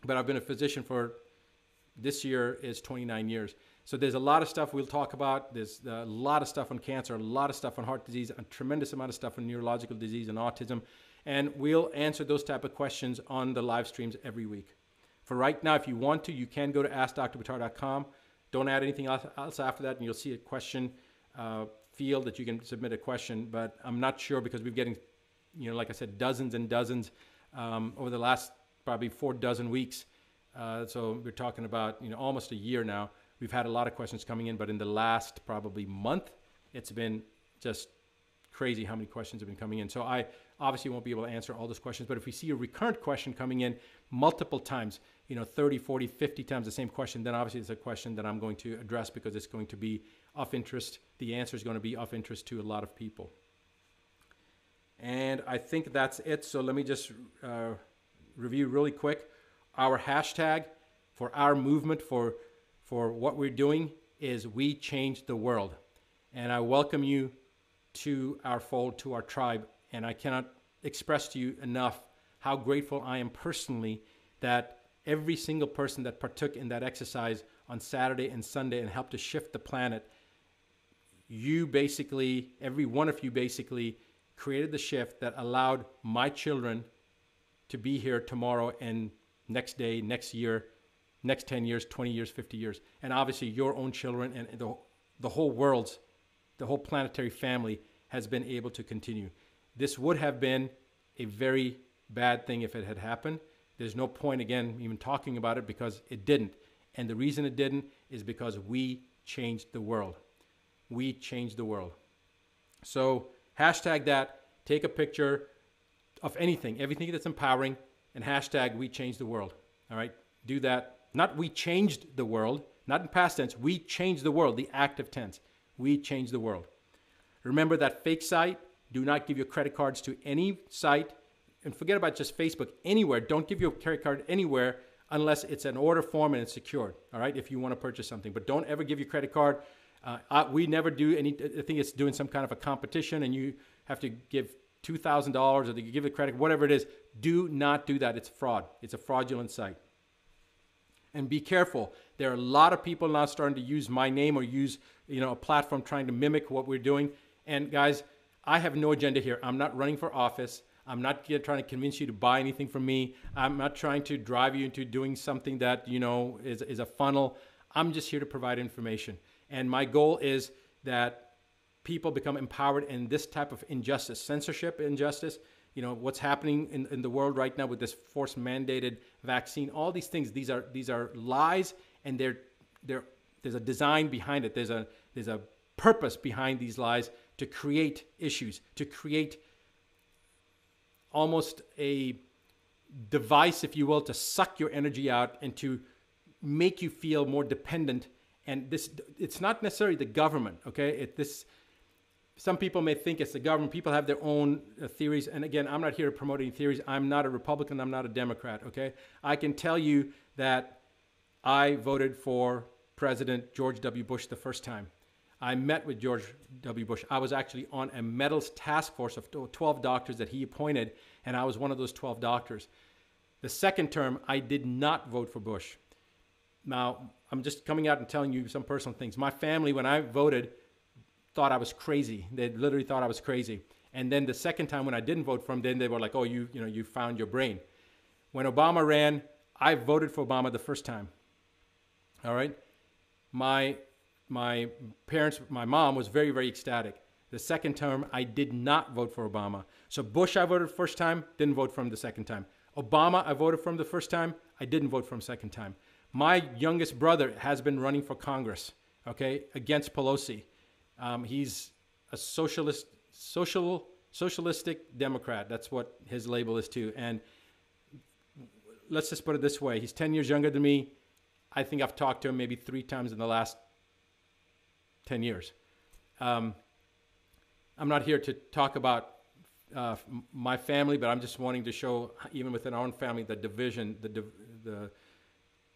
But I've been a physician for, this year is 29 years. So there's a lot of stuff we'll talk about. There's a lot of stuff on cancer, a lot of stuff on heart disease, a tremendous amount of stuff on neurological disease and autism. And we'll answer those type of questions on the live streams every week. For right now, if you want to, you can go to AskDrButtar.com. Don't add anything else after that, and you'll see a question field that you can submit a question. But I'm not sure, because we're getting, you know, like I said, dozens and dozens over the last probably 4 dozen weeks. So we're talking about, you know, almost a year now. We've had a lot of questions coming in, but in the last probably month, it's been just crazy how many questions have been coming in. So I obviously won't be able to answer all those questions, but if we see a recurrent question coming in multiple times, you know, 30, 40, 50 times the same question, then obviously it's a question that I'm going to address because it's going to be of interest. The answer is going to be of interest to a lot of people. And I think that's it. So let me just review really quick. Our hashtag for our movement, for what we're doing, is We Change the World. And I welcome you to our fold, to our tribe. And I cannot express to you enough how grateful I am personally that every single person that partook in that exercise on Saturday and Sunday and helped to shift the planet, you basically, every one of you basically created the shift that allowed my children to be here tomorrow and next day, next year, next 10 years, 20 years, 50 years. And obviously your own children and the whole world's, the whole planetary family has been able to continue. This would have been a very bad thing if it had happened. There's no point, again, even talking about it, because it didn't. And the reason it didn't is because we changed the world. We changed the world. So hashtag that, take a picture of anything, everything that's empowering, and hashtag We Change the World. All right, do that. Not we changed the world, not in past tense. We changed the world, the active tense. We changed the world. Remember that fake site. Do not give your credit cards to any site. And forget about just Facebook, anywhere. Don't give your credit card anywhere unless it's an order form and it's secured, all right, if you want to purchase something. But don't ever give your credit card. We never do any, I think it's doing some kind of a competition and you have to give $2,000 or they give the credit, whatever it is. Do not do that. It's fraud. It's a fraudulent site. And be careful. There are a lot of people now starting to use my name or use, you know, a platform trying to mimic what we're doing. And guys, I have no agenda here. I'm not running for office. I'm not trying to convince you to buy anything from me. I'm not trying to drive you into doing something that, you know, is a funnel. I'm just here to provide information. And my goal is that people become empowered in this type of injustice, censorship injustice, you know, what's happening in the world right now with this forced mandated vaccine, all these things, these are lies, and there's a design behind it. There's a purpose behind these lies to create issues, to create almost a device, if you will, to suck your energy out and to make you feel more dependent. And it's not necessarily the government, okay? Some people may think it's the government. People have their own theories. And again, I'm not here to promote any theories. I'm not a Republican. I'm not a Democrat, okay? I can tell you that I voted for President George W. Bush the first time. I met with George W. Bush. I was actually on a medals task force of 12 doctors that he appointed, and I was one of those 12 doctors. The second term, I did not vote for Bush. Now, I'm just coming out and telling you some personal things. My family, when I voted, thought I was crazy. They literally thought I was crazy. And then the second time when I didn't vote for him, then they were like, oh, you found your brain. When Obama ran, I voted for Obama the first time. All right. My parents, my mom was very, very ecstatic. The second term, I did not vote for Obama. So Bush, I voted first time, didn't vote for him the second time. Obama, I voted for him the first time, I didn't vote for him second time. My youngest brother has been running for Congress, okay, against Pelosi. He's a socialistic Democrat. That's what his label is too. And let's just put it this way. He's 10 years younger than me. I think I've talked to him maybe 3 times in the last 10 years. I'm not here to talk about my family, but I'm just wanting to show, even within our own family, the division, the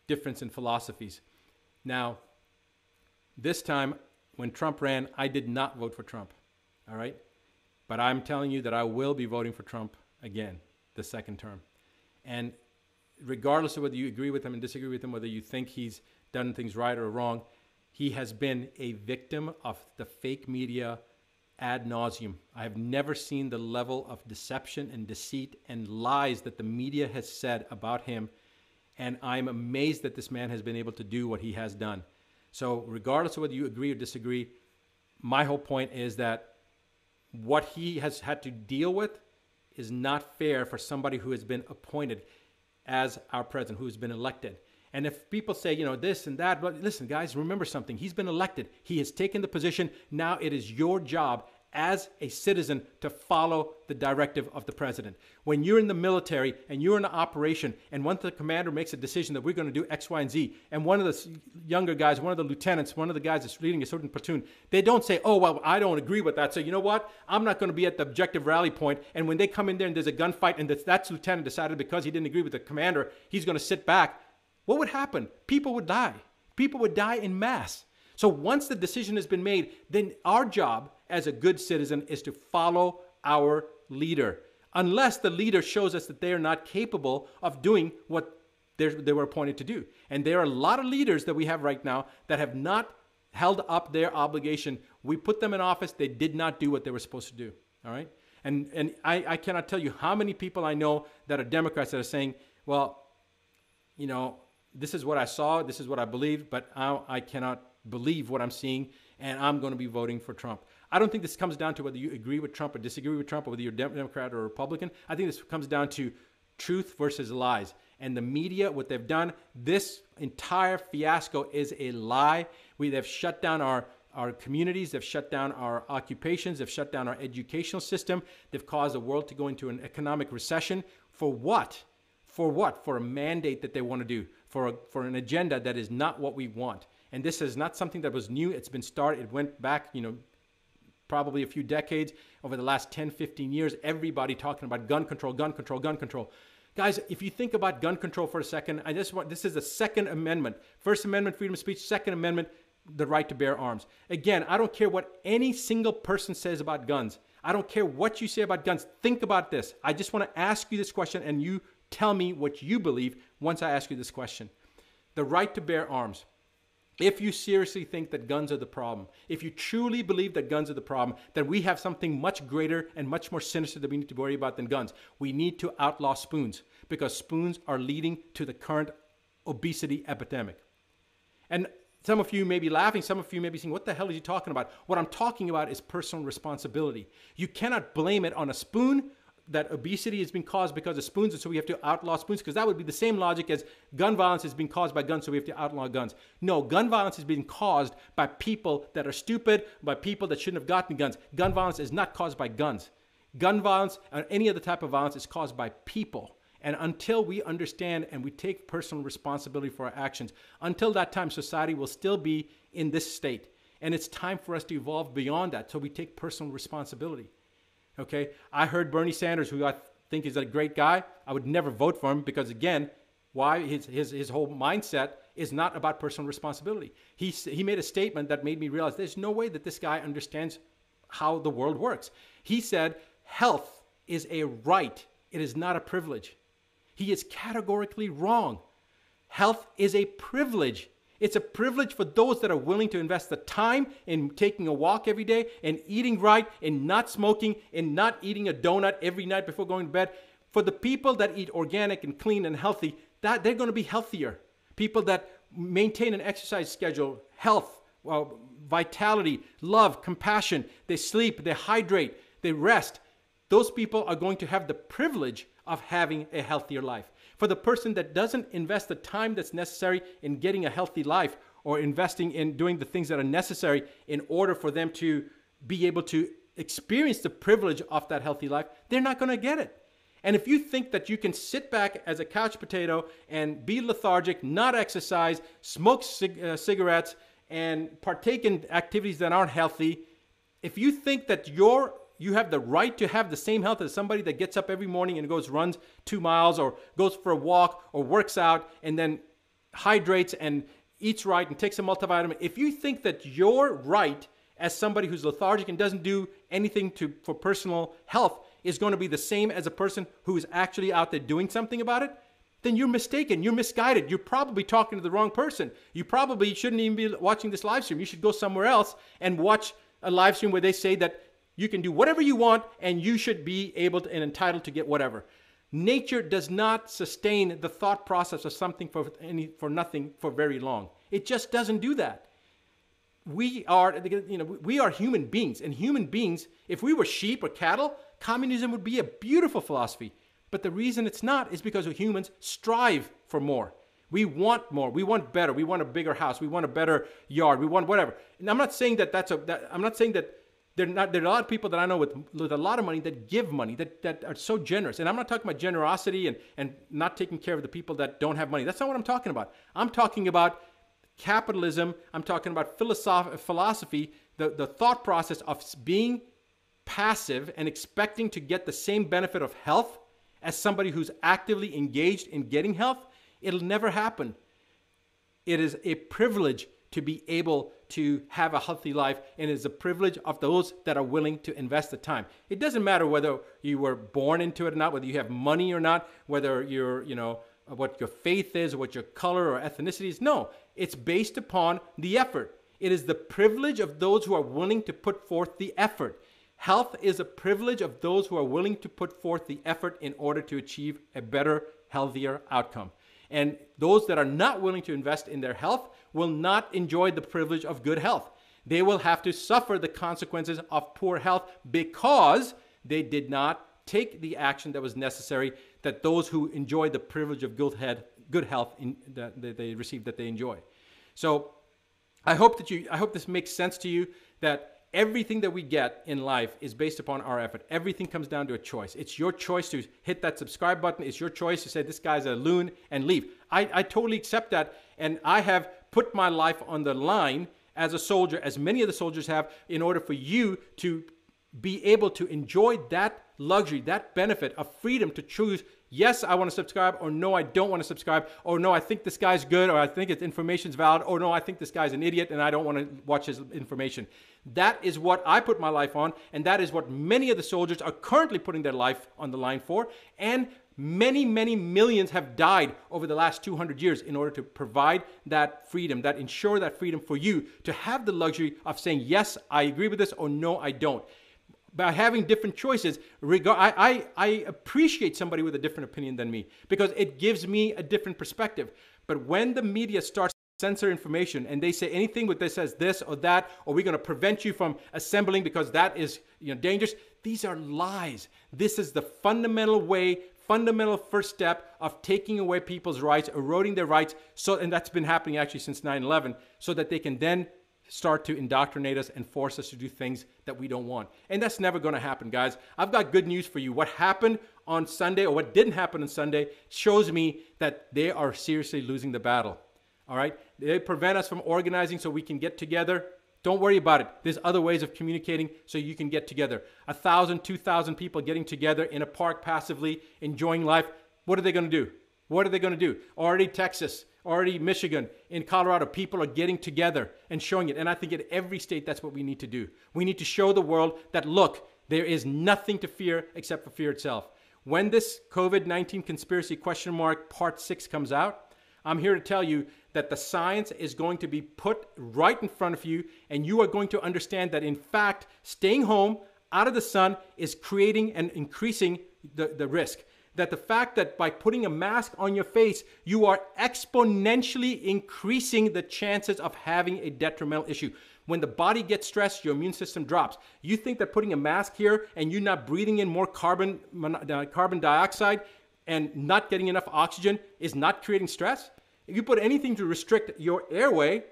difference in philosophies. Now, this time, when Trump ran, I did not vote for Trump, all right? But I'm telling you that I will be voting for Trump again, the second term. And regardless of whether you agree with him and disagree with him, whether you think he's done things right or wrong, he has been a victim of the fake media ad nauseum. I have never seen the level of deception and deceit and lies that the media has said about him. And I'm amazed that this man has been able to do what he has done. So regardless of whether you agree or disagree, my whole point is that what he has had to deal with is not fair for somebody who has been appointed as our president, who has been elected. And if people say, this and that, but listen, guys, remember something. He's been elected. He has taken the position. Now it is your job as a citizen to follow the directive of the president. When you're in the military and you're in an operation and once the commander makes a decision that we're going to do X, Y, and Z, and one of the younger guys, one of the lieutenants, one of the guys that's leading a certain platoon, they don't say, oh, well, I don't agree with that. So you know what? I'm not going to be at the objective rally point. And when they come in there and there's a gunfight and that lieutenant decided because he didn't agree with the commander, he's going to sit back. What would happen? People would die. People would die in mass. So once the decision has been made, then our job as a good citizen is to follow our leader. Unless the leader shows us that they are not capable of doing what they were appointed to do. And there are a lot of leaders that we have right now that have not held up their obligation. We put them in office. They did not do what they were supposed to do. All right. And I cannot tell you how many people I know that are Democrats that are saying, well, this is what I saw, this is what I believe, but I cannot believe what I'm seeing, and I'm going to be voting for Trump. I don't think this comes down to whether you agree with Trump or disagree with Trump, or whether you're Democrat or Republican. I think this comes down to truth versus lies. And the media, what they've done, this entire fiasco is a lie. They've shut down our communities, they've shut down our occupations, they've shut down our educational system, they've caused the world to go into an economic recession. For what? For what? For a mandate that they want to do, for an agenda that is not what we want. And this is not something that was new. It's been started. It went back, probably a few decades. Over the last 10, 15 years, everybody talking about gun control, gun control, gun control. Guys, if you think about gun control for a second, this is the Second Amendment. First Amendment, freedom of speech. Second Amendment, the right to bear arms. Again, I don't care what any single person says about guns. I don't care what you say about guns. Think about this. I just want to ask you this question, and you tell me what you believe once I ask you this question. The right to bear arms. If you seriously think that guns are the problem, if you truly believe that guns are the problem, then we have something much greater and much more sinister that we need to worry about than guns. We need to outlaw spoons, because spoons are leading to the current obesity epidemic. And some of you may be laughing, some of you may be saying, what the hell are you talking about? What I'm talking about is personal responsibility. You cannot blame it on a spoon, that obesity has been caused because of spoons, and so we have to outlaw spoons, because that would be the same logic as gun violence has been caused by guns, so we have to outlaw guns. No, gun violence has been caused by people that are stupid, by people that shouldn't have gotten guns. Gun violence is not caused by guns. Gun violence or any other type of violence is caused by people. And until we understand and we take personal responsibility for our actions, until that time, society will still be in this state. And it's time for us to evolve beyond that, so we take personal responsibility. Okay, I heard Bernie Sanders, who I think is a great guy. I would never vote for him because, again, why his whole mindset is not about personal responsibility. He made a statement that made me realize there's no way that this guy understands how the world works. He said, health is a right. It is not a privilege. He is categorically wrong. Health is a privilege. It's a privilege for those that are willing to invest the time in taking a walk every day and eating right and not smoking and not eating a donut every night before going to bed. For the people that eat organic and clean and healthy, that they're going to be healthier. People that maintain an exercise schedule, health, vitality, love, compassion, they sleep, they hydrate, they rest. Those people are going to have the privilege of having a healthier life. For the person that doesn't invest the time that's necessary in getting a healthy life or investing in doing the things that are necessary in order for them to be able to experience the privilege of that healthy life, they're not going to get it. And if you think that you can sit back as a couch potato and be lethargic, not exercise, smoke cigarettes, and partake in activities that aren't healthy, if you think that you have the right to have the same health as somebody that gets up every morning and runs 2 miles or goes for a walk or works out and then hydrates and eats right and takes a multivitamin, if you think that your right as somebody who's lethargic and doesn't do anything for personal health is going to be the same as a person who is actually out there doing something about it, then you're mistaken. You're misguided. You're probably talking to the wrong person. You probably shouldn't even be watching this live stream. You should go somewhere else and watch a live stream where they say that you can do whatever you want and you should be able to and entitled to get whatever. Nature does not sustain the thought process of something for nothing for very long. It just doesn't do that. We are human beings, and human beings, if we were sheep or cattle, communism would be a beautiful philosophy. But the reason it's not is because humans strive for more. We want more. We want better. We want a bigger house. We want a better yard. We want whatever. And I'm not saying I'm not saying that there are a lot of people that I know with a lot of money that give money, that are so generous. And I'm not talking about generosity and not taking care of the people that don't have money. That's not what I'm talking about. I'm talking about capitalism. I'm talking about philosophy, the thought process of being passive and expecting to get the same benefit of health as somebody who's actively engaged in getting health. It'll never happen. It is a privilege to be able to have a healthy life, and it is a privilege of those that are willing to invest the time. It doesn't matter whether you were born into it or not, whether you have money or not, whether you're, what your faith is, or what your color or ethnicity is. No, it's based upon the effort. It is the privilege of those who are willing to put forth the effort. Health is a privilege of those who are willing to put forth the effort in order to achieve a better, healthier outcome. And those that are not willing to invest in their health will not enjoy the privilege of good health. They will have to suffer the consequences of poor health because they did not take the action that was necessary that those who enjoy the privilege of good health that they receive, that they enjoy. So I hope this makes sense to you, that everything that we get in life is based upon our effort. Everything comes down to a choice. It's your choice to hit that subscribe button. It's your choice to say, this guy's a loon, and leave. I totally accept that. And I have put my life on the line as a soldier, as many of the soldiers have, in order for you to be able to enjoy that luxury, that benefit of freedom to choose, yes, I want to subscribe, or no, I don't want to subscribe, or no, I think this guy's good, or I think his information's valid, or no, I think this guy's an idiot and I don't want to watch his information. That is what I put my life on, and that is what many of the soldiers are currently putting their life on the line for, and many, many millions have died over the last 200 years in order to provide that freedom, that ensure that freedom for you to have the luxury of saying, yes, I agree with this, or no, I don't. By having different choices, I appreciate somebody with a different opinion than me because it gives me a different perspective. But when the media starts to censor information and they say anything that says this or that, or we're going to prevent you from assembling because that is dangerous, these are lies. This is the fundamental first step of taking away people's rights, eroding their rights. And that's been happening actually since 9/11, so that they can then start to indoctrinate us and force us to do things that we don't want. And that's never going to happen, guys. I've got good news for you. What happened on Sunday, or what didn't happen on Sunday, shows me that they are seriously losing the battle. All right? They prevent us from organizing so we can get together. Don't worry about it. There's other ways of communicating so you can get together. 1,000, 2,000 people getting together in a park passively, enjoying life. What are they going to do? What are they going to do? Already Texas, already Michigan, in Colorado, people are getting together and showing it. And I think in every state, that's what we need to do. We need to show the world that, look, there is nothing to fear except for fear itself. When this COVID-19 conspiracy ? Part 6 comes out, I'm here to tell you that the science is going to be put right in front of you, and you are going to understand that, in fact, staying home out of the sun is creating and increasing the risk. That the fact that by putting a mask on your face, you are exponentially increasing the chances of having a detrimental issue. When the body gets stressed, your immune system drops. You think that putting a mask here and you not breathing in more carbon dioxide and not getting enough oxygen is not creating stress? If you put anything to restrict your airway,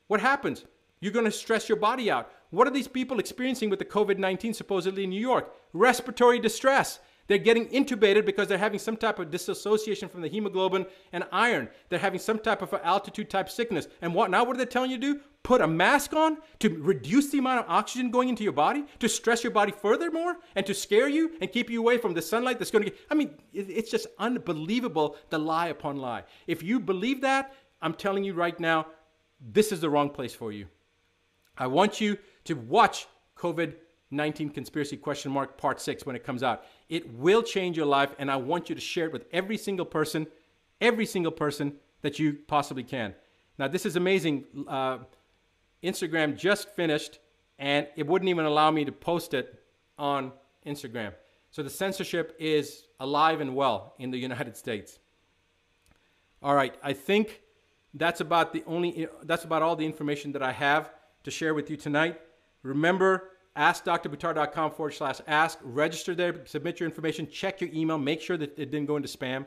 what happens? You're going to stress your body out. What are these people experiencing with the COVID-19 supposedly in New York? Respiratory distress. They're getting intubated because they're having some type of dissociation from the hemoglobin and iron. They're having some type of altitude type sickness. And what are they telling you to do? Put a mask on to reduce the amount of oxygen going into your body, to stress your body furthermore, and to scare you and keep you away from the sunlight that's going to get... I mean, it's just unbelievable, the lie upon lie. If you believe that, I'm telling you right now, this is the wrong place for you. I want you to watch COVID-19 Conspiracy Part 6 when it comes out. It will change your life, and I want you to share it with every single person that you possibly can. Now, this is amazing. Instagram just finished, and it wouldn't even allow me to post it on Instagram. So the censorship is alive and well in the United States. All right, I think that's about all the information that I have to share with you tonight. Remember, askdrbuttar.com/ask. Register there, submit your information, check your email, make sure that it didn't go into spam.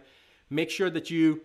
Make sure that you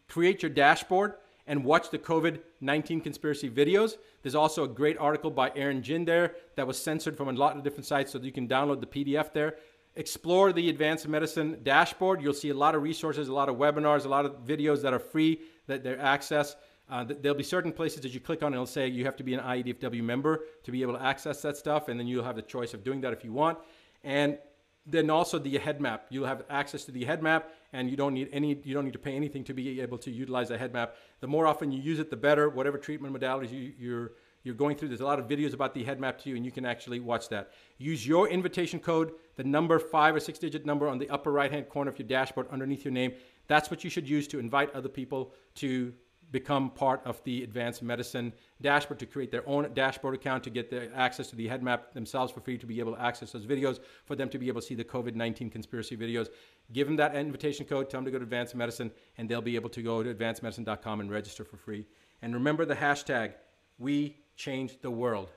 create your dashboard and watch the COVID-19 conspiracy videos. There's also a great article by Aaron Jin there that was censored from a lot of different sites, so that you can download the PDF there. Explore the Advanced Medicine dashboard. You'll see a lot of resources, a lot of webinars, a lot of videos that are free, that they're access. There'll be certain places that you click on and it'll say you have to be an IEDFW member to be able to access that stuff, and then you'll have the choice of doing that if you want. And then also the head map. You'll have access to the head map, and you don't need to pay anything to be able to utilize the head map. The more often you use it, the better. Whatever treatment modalities you're going through, there's a lot of videos about the head map too, and you can actually watch that. Use your invitation code, the number 5 or 6-digit number on the upper right-hand corner of your dashboard underneath your name. That's what you should use to invite other people to become part of the Advanced Medicine dashboard, to create their own dashboard account, to get the access to the head map themselves for free, to be able to access those videos, for them to be able to see the COVID-19 conspiracy videos. Give them that invitation code, tell them to go to Advanced Medicine, and they'll be able to go to advancedmedicine.com and register for free. And remember the hashtag, we change the world.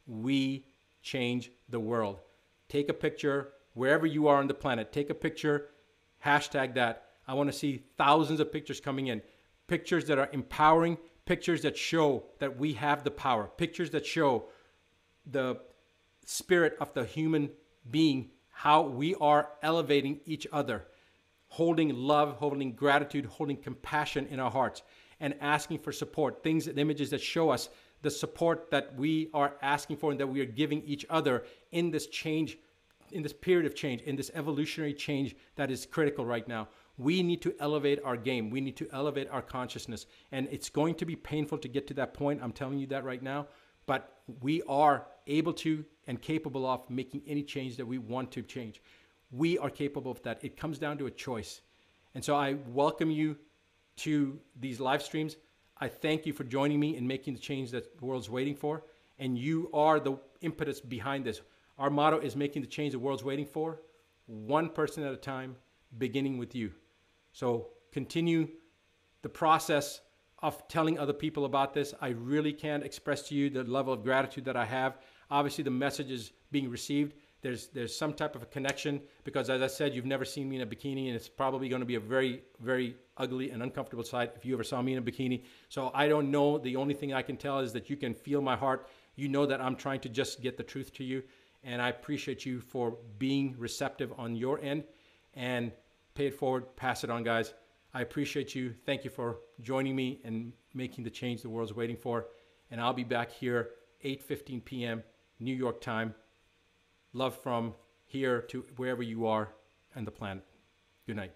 We change the world. Take a picture wherever you are on the planet. Take a picture, hashtag that. I want to see thousands of pictures coming in. Pictures that are empowering, pictures that show that we have the power, pictures that show the spirit of the human being, how we are elevating each other, holding love, holding gratitude, holding compassion in our hearts, and asking for support. Things, images that show us the support that we are asking for and that we are giving each other in this change, in this period of change, in this evolutionary change that is critical right now. We need to elevate our game. We need to elevate our consciousness. And it's going to be painful to get to that point. I'm telling you that right now. But we are able to and capable of making any change that we want to change. We are capable of that. It comes down to a choice. And so I welcome you to these live streams. I thank you for joining me in making the change that the world's waiting for. And you are the impetus behind this. Our motto is making the change the world's waiting for, one person at a time, beginning with you. So continue the process of telling other people about this. I really can't express to you the level of gratitude that I have. Obviously, the message is being received. There's some type of a connection because, as I said, you've never seen me in a bikini, and it's probably going to be a very, very ugly and uncomfortable sight if you ever saw me in a bikini. So I don't know. The only thing I can tell is that you can feel my heart. You know that I'm trying to just get the truth to you, and I appreciate you for being receptive on your end. And pay it forward, pass it on, guys. I appreciate you. Thank you for joining me and making the change the world's waiting for. And I'll be back here 8:15 p.m. New York time. Love from here to wherever you are on the planet. Good night.